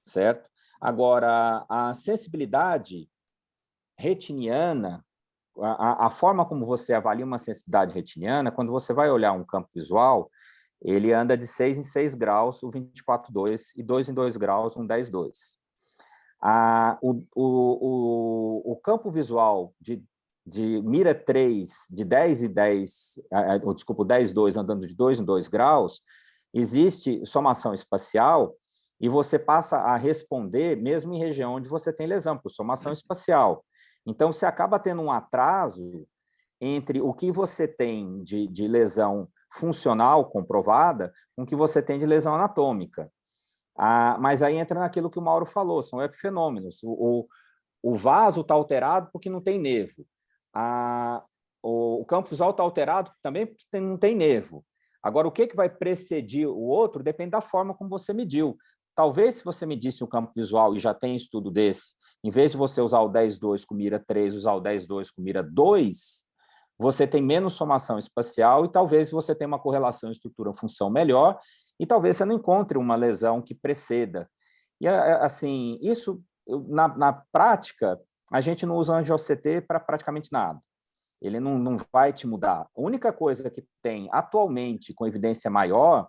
A: certo? Agora, a sensibilidade retiniana, a forma como você avalia uma sensibilidade retiniana, quando você vai olhar um campo visual, ele anda de 6 em 6 graus, o 24/2, e 2 em 2 graus, um 10/2. O campo visual de mira 3, de 10 e 10, desculpa, o 10/2 andando de 2 em 2 graus, existe somação espacial e você passa a responder mesmo em região onde você tem lesão, por somação espacial. Então, você acaba tendo um atraso entre o que você tem de lesão funcional comprovada com o que você tem de lesão anatômica. Mas aí entra naquilo que o Mauro falou, são epifenômenos. O vaso está alterado porque não tem nevo. O campo visual está alterado também porque não tem nevo. Agora, o que vai precedir o outro depende da forma como você mediu. Talvez, se você medisse o campo visual e já tem estudo desse, em vez de você usar o 10/2 com mira 3, usar o 10/2 com mira 2, você tem menos somação espacial e talvez você tenha uma correlação estrutura-função melhor e talvez você não encontre uma lesão que preceda. E, assim, isso, na prática, a gente não usa angiO-CT para praticamente nada. Ele não vai te mudar. A única coisa que tem atualmente com evidência maior,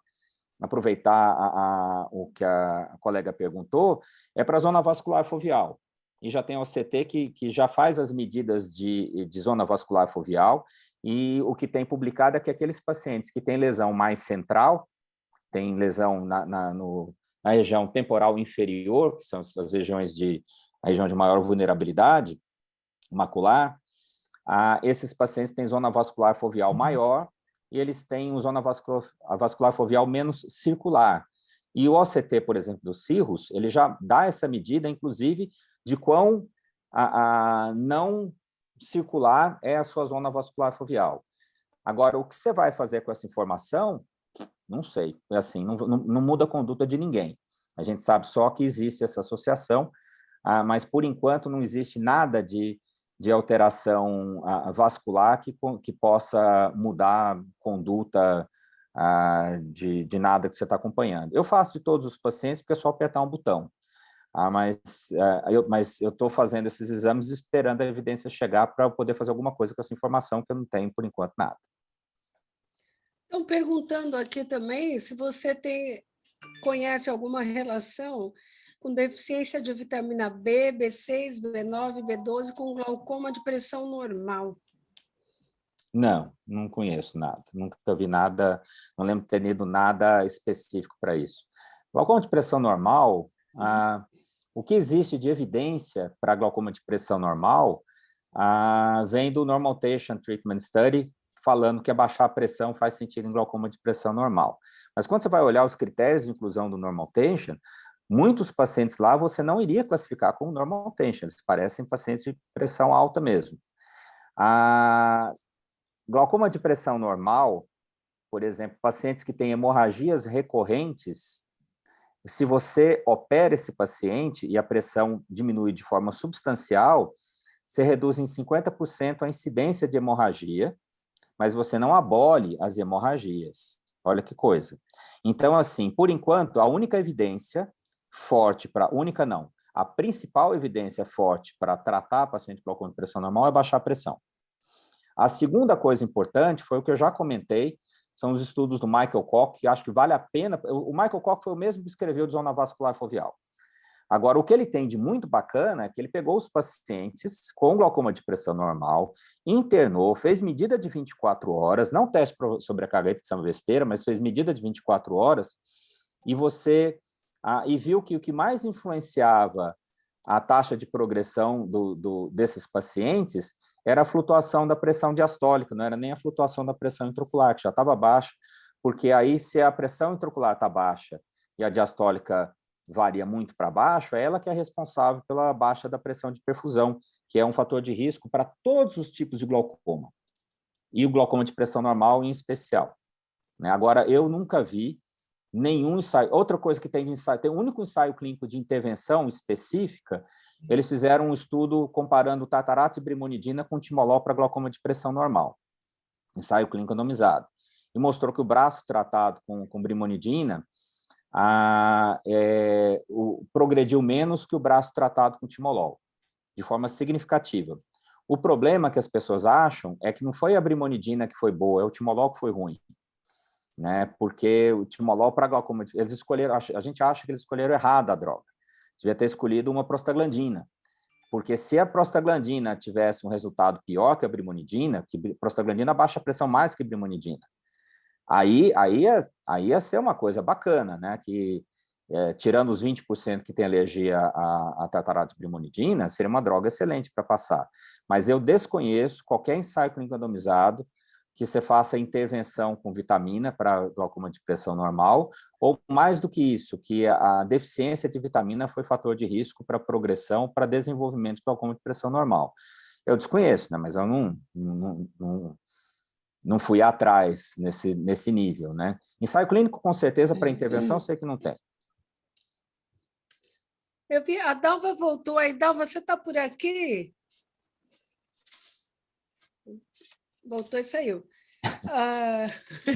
A: aproveitar o que a colega perguntou, é para a zona vascular foveal. E já tem o CT que já faz as medidas de zona vascular foveal, e o que tem publicado é que aqueles pacientes que têm lesão mais central, tem lesão na região temporal inferior, que são as regiões a região de maior vulnerabilidade macular, esses pacientes têm zona vascular foveal maior e eles têm zona vascular foveal menos circular. E o OCT, por exemplo, do cirrus, ele já dá essa medida, inclusive, de quão não circular é a sua zona vascular foveal. Agora, o que você vai fazer com essa informação, não sei. Assim, não muda a conduta de ninguém. A gente sabe só que existe essa associação, mas, por enquanto, não existe nada de alteração vascular que possa mudar a conduta de nada que você está acompanhando. Eu faço de todos os pacientes porque é só apertar um botão. Mas eu estou fazendo esses exames esperando a evidência chegar para eu poder fazer alguma coisa com essa informação que eu não tenho, por enquanto, nada.
C: Estão perguntando aqui também se você conhece alguma relação com deficiência de vitamina B, B6, B9, B12 com glaucoma de pressão normal.
A: Não conheço nada. Nunca vi nada, não lembro de ter lido nada específico para isso. Glaucoma de pressão normal, o que existe de evidência para glaucoma de pressão normal vem do Normal-Tation Treatment Study, falando que abaixar a pressão faz sentido em glaucoma de pressão normal. Mas quando você vai olhar os critérios de inclusão do Normal-Tation, muitos pacientes lá você não iria classificar como Normal-Tation, eles parecem pacientes de pressão alta mesmo. Glaucoma de pressão normal, por exemplo, pacientes que têm hemorragias recorrentes, se você opera esse paciente e a pressão diminui de forma substancial, você reduz em 50% a incidência de hemorragia, mas você não abole as hemorragias. Olha que coisa. Então, assim, por enquanto, a única evidência forte a principal evidência forte para tratar paciente com glaucoma de pressão normal é baixar a pressão. A segunda coisa importante foi o que eu já comentei, são os estudos do Michael Koch, que acho que vale a pena. O Michael Koch foi o mesmo que escreveu de zona vascular foveal. Agora, o que ele tem de muito bacana é que ele pegou os pacientes com glaucoma de pressão normal, internou, fez medida de 24 horas, não teste para sobrecarga, que é uma besteira, mas fez medida de 24 horas, e você e viu que o que mais influenciava a taxa de progressão desses pacientes era a flutuação da pressão diastólica, não era nem a flutuação da pressão intraocular, que já estava baixa, porque aí, se a pressão intraocular está baixa e a diastólica varia muito para baixo, é ela que é responsável pela baixa da pressão de perfusão, que é um fator de risco para todos os tipos de glaucoma, e o glaucoma de pressão normal em especial. Agora, eu nunca vi nenhum ensaio. Outra coisa que tem de ensaio, tem um único ensaio clínico de intervenção específica, eles fizeram um estudo comparando tartarato e brimonidina com timolol para glaucoma de pressão normal, ensaio clínico randomizado, e mostrou que o braço tratado com brimonidina progrediu menos que o braço tratado com timolol, de forma significativa. O problema que as pessoas acham é que não foi a brimonidina que foi boa, é o timolol que foi ruim. Porque o timolol para glaucoma, eles escolheram, a gente acha que eles escolheram errado a droga. Devia ter escolhido uma prostaglandina, porque se a prostaglandina tivesse um resultado pior que a brimonidina, que prostaglandina baixa a pressão mais que brimonidina, aí ia ser uma coisa bacana, que tirando os 20% que tem alergia a tartarato de brimonidina, seria uma droga excelente para passar. Mas eu desconheço qualquer ensaio clínico randomizado que você faça intervenção com vitamina para glaucoma de pressão normal, ou mais do que isso, que a deficiência de vitamina foi fator de risco para progressão, para desenvolvimento de glaucoma de pressão normal. Eu desconheço, mas eu não fui atrás nesse nível. Ensaio clínico, com certeza, para intervenção, sei que não tem.
C: Eu vi, a Dalva voltou aí. Dalva, você está por aqui? Voltou e saiu.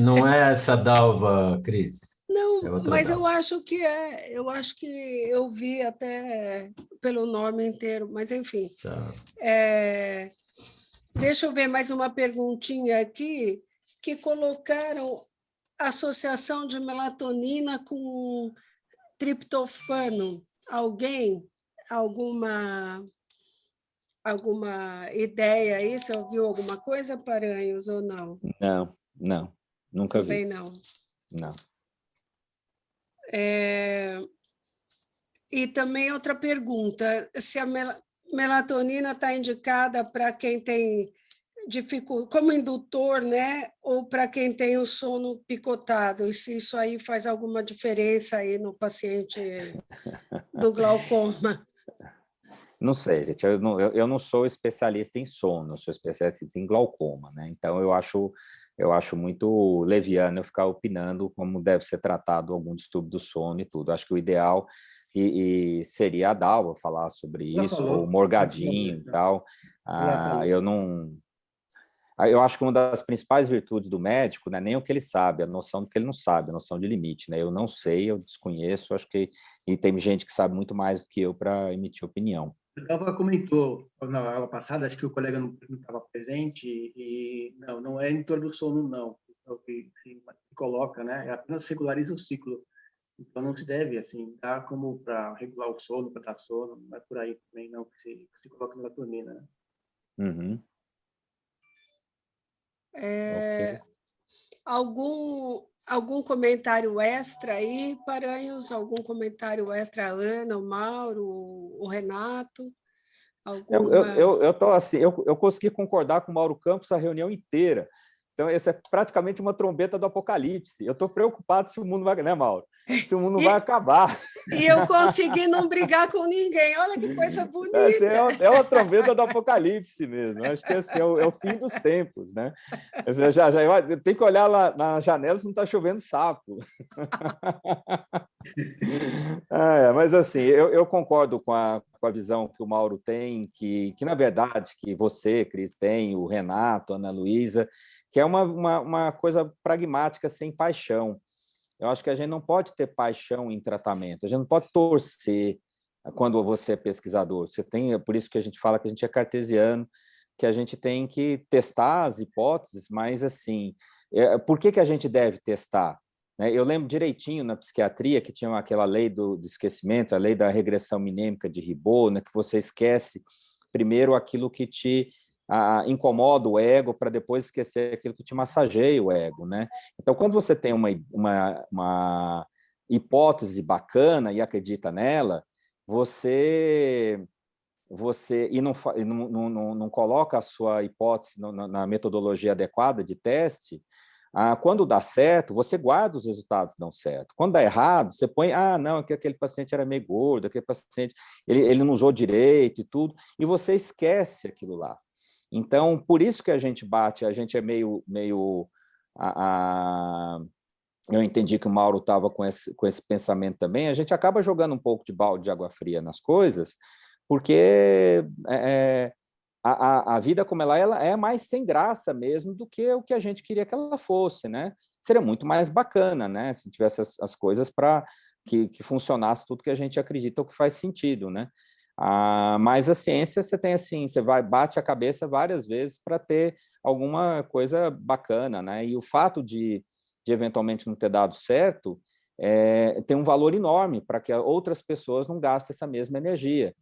E: Não é essa Dalva, Cris?
C: Não, mas Dalva. Eu acho que eu vi até pelo nome inteiro, mas enfim.
E: Tá.
C: Deixa eu ver mais uma perguntinha aqui, que colocaram associação de melatonina com triptofano. Alguém? Alguma ideia aí? Você ouviu alguma coisa, Paranhos, ou não?
A: Não, nunca vi.
C: Também não.
A: Não.
C: E também outra pergunta, se a melatonina está indicada para quem tem dificuldade, como indutor, ou para quem tem o sono picotado, e se isso aí faz alguma diferença aí no paciente do glaucoma?
A: Não sei, gente, eu não sou especialista em sono, eu sou especialista em glaucoma, Então, eu acho muito leviano eu ficar opinando como deve ser tratado algum distúrbio do sono e tudo. Acho que o ideal seria a Dalva falar sobre isso, ou o Morgadinho e tal. Eu acho que uma das principais virtudes do médico não é nem o que ele sabe, a noção do que ele não sabe, a noção de limite. Eu não sei, eu desconheço, acho que e tem gente que sabe muito mais do que eu para emitir opinião.
D: A Dalva comentou na aula passada, acho que o colega não estava presente, e não é em torno do sono, não. É o que coloca, é apenas regulariza o ciclo. Então, não se deve, assim, dar como para regular o sono, para dar sono, não é por aí também, não, que se coloca melatonina,
A: Uhum.
C: Okay. Algum comentário extra aí, Paranhos? Algum comentário extra, a Ana, o Mauro, o Renato?
A: Eu tô assim, eu consegui concordar com o Mauro Campos a reunião inteira. Então, essa é praticamente uma trombeta do apocalipse. Eu estou preocupado se o mundo vai, Mauro? Se o mundo vai acabar.
C: E eu consegui não brigar com ninguém. Olha que coisa bonita.
A: É uma trombeta do apocalipse mesmo. Acho que assim, é o fim dos tempos, Eu tenho que olhar lá na janela se não está chovendo sapo. Mas assim, eu concordo com a visão que o Mauro tem, que na verdade, que você, Cris, tem, o Renato, a Ana Luísa, que é uma coisa pragmática, sem paixão. Eu acho que a gente não pode ter paixão em tratamento, a gente não pode torcer quando você é pesquisador. Por isso que a gente fala que a gente é cartesiano, que a gente tem que testar as hipóteses, mas assim, por que a gente deve testar? Eu lembro direitinho na psiquiatria que tinha aquela lei do esquecimento, a lei da regressão minêmica de Ribot, que você esquece primeiro aquilo que te incomoda o ego para depois esquecer aquilo que te massageia o ego. Então, quando você tem hipótese bacana e acredita nela, você e não coloca a sua hipótese na metodologia adequada de teste, quando dá certo, você guarda os resultados que dão certo. Quando dá errado, você põe, não, aquele paciente era meio gordo, aquele paciente, ele não usou direito e tudo, e você esquece aquilo lá. Então, por isso que a gente bate, a gente é meio eu entendi que o Mauro estava com esse pensamento também, a gente acaba jogando um pouco de balde de água fria nas coisas, porque a vida como ela é mais sem graça mesmo do que o que a gente queria que ela fosse, né? Seria muito mais bacana, né? Se tivesse as coisas para que funcionasse tudo que a gente acredita ou que faz sentido, né? Mas a ciência você tem assim, você bate a cabeça várias vezes para ter alguma coisa bacana, né? E o fato de eventualmente não ter dado certo tem um valor enorme para que outras pessoas não gastem essa mesma energia.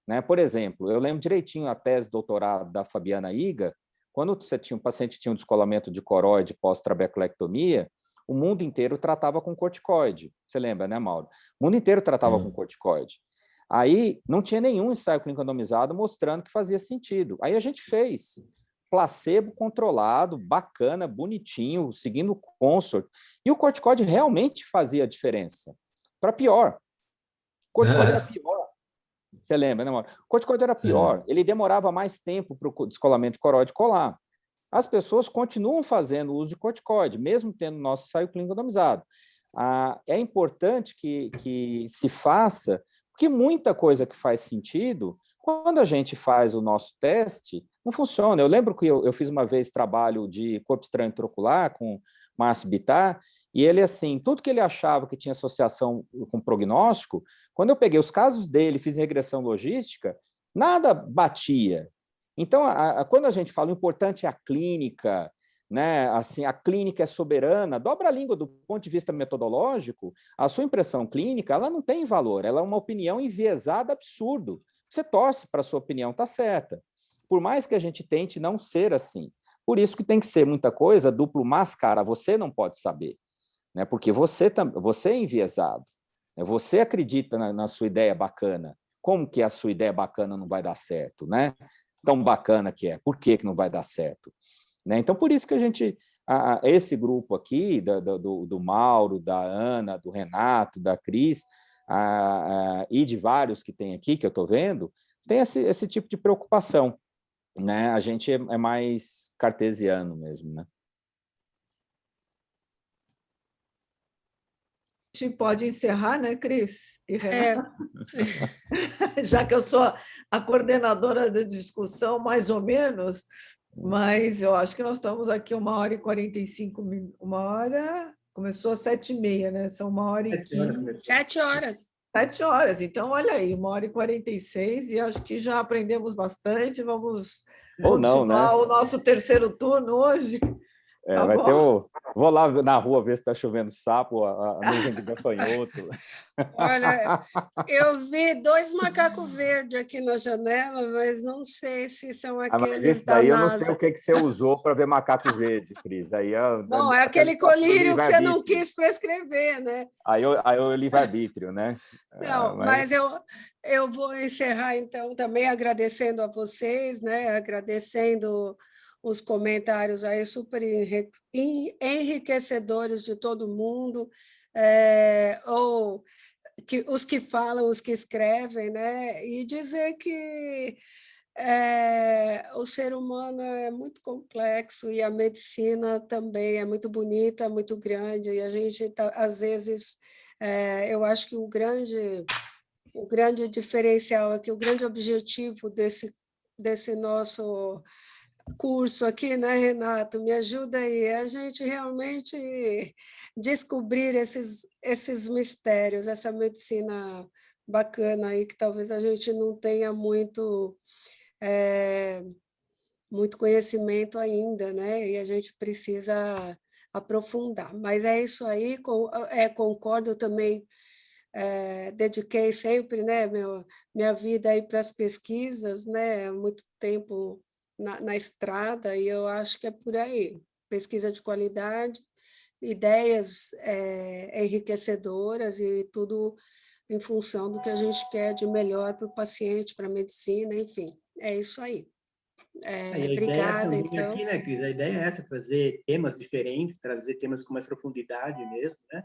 A: Né? Por exemplo, eu lembro direitinho a tese de doutorado da Fabiana Iga, quando um paciente tinha um descolamento de coroide pós-trabeculectomia, o mundo inteiro tratava com corticoide. Você lembra, né, Mauro? O mundo inteiro tratava com corticoide. Aí não tinha nenhum ensaio clínico randomizado mostrando que fazia sentido. Aí a gente fez placebo controlado, bacana, bonitinho, seguindo o CONSORT, e o corticoide realmente fazia diferença. Para pior. O corticoide era pior. Você lembra, né, Mauro? O corticoide era pior, ele demorava mais tempo para o descolamento de coroide colar. As pessoas continuam fazendo uso de corticoide, mesmo tendo nosso ensaio clínico randomizado. É importante que se faça, porque muita coisa que faz sentido, quando a gente faz o nosso teste, não funciona. Eu lembro que eu fiz uma vez trabalho de corpo estranho intraocular com Márcio Bittar, e ele, assim, tudo que ele achava que tinha associação com prognóstico, quando eu peguei os casos dele, fiz regressão logística, nada batia. Então, quando a gente fala o importante é a clínica, né? Assim, a clínica é soberana, dobra a língua do ponto de vista metodológico, a sua impressão clínica, ela não tem valor, ela é uma opinião enviesada absurdo. Você torce para a sua opinião, está certa. Por mais que a gente tente não ser assim. Por isso que tem que ser muita coisa duplo máscara, você não pode saber, né? Porque você é enviesado. Você acredita na sua ideia bacana. Como que a sua ideia bacana não vai dar certo, né? Tão bacana que é. Por que não vai dar certo? Né? Então, por isso que a gente... esse grupo aqui, do Mauro, da Ana, do Renato, da Cris, e de vários que tem aqui, que eu estou vendo, tem esse tipo de preocupação. Né? A gente é mais cartesiano mesmo, né?
B: A gente pode encerrar, né, Cris? Já que eu sou a coordenadora da discussão, mais ou menos, mas eu acho que nós estamos aqui 1h45 minutos. Começou às 7h30, né? São 1h15.
C: 7 horas.
B: 7 horas. Então, olha aí, 1h46, e acho que já aprendemos bastante. Vamos continuar o nosso terceiro turno hoje.
A: Tá vai ter Vou lá na rua ver se está chovendo sapo, a nuvem de gafanhoto.
C: Olha, eu vi 2 macacos verdes aqui na janela, mas não sei se são aqueles
A: mas esse daí eu não sei o que você usou para ver macaco verde, Cris. Aí
C: bom, é aquele colírio que você não quis prescrever, né?
A: Aí eu livre-arbítrio, né?
C: Não, mas eu vou encerrar, então, também agradecendo a vocês, né? Agradecendo os comentários aí super enriquecedores de todo mundo, ou os que falam, os que escrevem, né? E dizer que o ser humano é muito complexo e a medicina também é muito bonita, muito grande, e a gente, às vezes, eu acho que o grande diferencial aqui, o grande objetivo desse nosso curso aqui, né, Renato? Me ajuda aí, a gente realmente descobrir esses mistérios, essa medicina bacana aí, que talvez a gente não tenha muito conhecimento ainda, né? E a gente precisa aprofundar. Mas é isso aí, concordo também, dediquei sempre, né, minha vida aí para as pesquisas, né? Muito tempo na estrada, e eu acho que é por aí. Pesquisa de qualidade ideias enriquecedoras e tudo em função do que a gente quer de melhor para o paciente, para a medicina, enfim, é isso aí.
D: E a ideia
C: Obrigada,
D: também
C: então.
D: aqui, né, Cris? A ideia é essa, fazer temas diferentes, trazer temas com mais profundidade mesmo, né?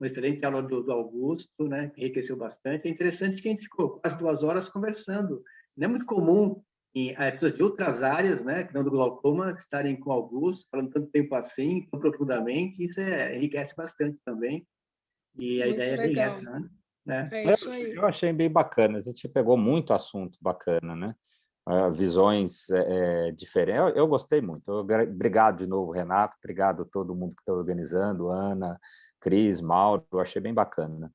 D: Uma excelente aula do Augusto, né, que enriqueceu bastante. É interessante que a gente ficou quase 2 horas conversando. Não é muito comum em pessoas de outras áreas, né, que não do glaucoma, estarem com o Augusto, falando tanto tempo assim, tão profundamente. Isso enriquece bastante também. E a
C: Muito
D: ideia é bem
C: legal.
D: essa, né?
C: É isso aí.
A: Eu achei bem bacana, a gente pegou muito assunto bacana, né? Visões diferentes. Eu gostei muito. Obrigado de novo, Renato. Obrigado a todo mundo que está organizando, Ana, Cris, Mauro. Eu achei bem bacana.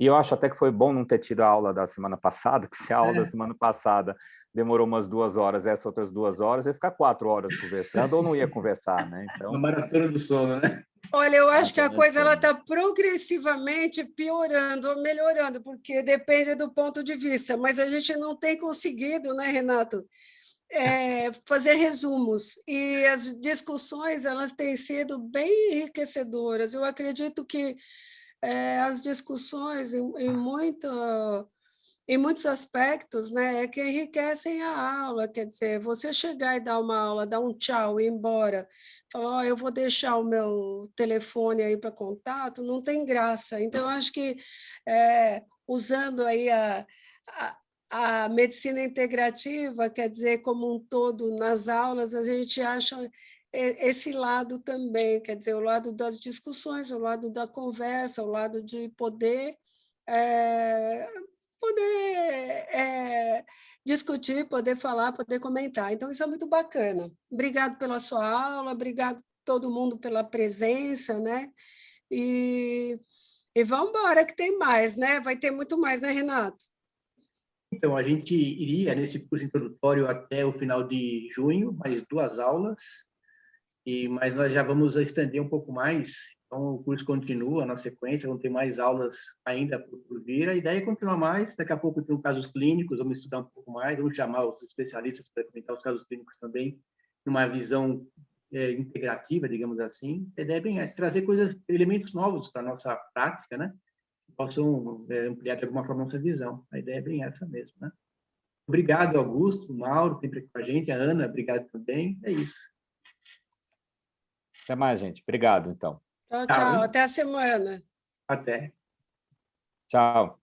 A: E eu acho até que foi bom não ter tido a aula da semana passada, porque se a aula da semana passada demorou umas 2 horas, essas outras 2 horas, ia ficar 4 horas conversando ou não ia conversar, né?
D: Uma
A: Então,
D: maratona do sono, né?
C: Olha, eu acho que a coisa
A: sono.
C: está progressivamente piorando ou melhorando, porque depende do ponto de vista, mas a gente não tem conseguido, né, Renato, fazer resumos. E as discussões elas têm sido bem enriquecedoras. Eu acredito que as discussões, em muitos aspectos, né, é que enriquecem a aula. Quer dizer, você chegar e dar uma aula, dar um tchau e ir embora, falar, oh, eu vou deixar o meu telefone aí para contato, não tem graça. Então, eu acho que, usando aí a medicina integrativa, quer dizer, como um todo, nas aulas, a gente acha esse lado também, quer dizer, o lado das discussões, o lado da conversa, o lado de poder discutir, poder falar, poder comentar. Então, isso é muito bacana. Obrigado pela sua aula, obrigado todo mundo pela presença, né? E vamos embora, que tem mais, né? Vai ter muito mais, né, Renato?
D: Então, a gente iria nesse curso introdutório até o final de junho, mais 2 aulas, mas nós já vamos estender um pouco mais. Então, o curso continua na sequência, vão ter mais aulas ainda por vir. A ideia é continuar mais. Daqui a pouco tem casos clínicos, vamos estudar um pouco mais, vamos chamar os especialistas para comentar os casos clínicos também, numa visão integrativa, digamos assim. A ideia é bem trazer elementos novos para a nossa prática, né? Que possam ampliar de alguma forma a nossa visão. A ideia é bem essa mesmo, né? Obrigado, Augusto, Mauro, sempre com a gente, a Ana, obrigado também. É isso.
A: Até mais, gente. Obrigado, então.
C: Tchau, tchau. Até a semana.
D: Até.
A: Tchau.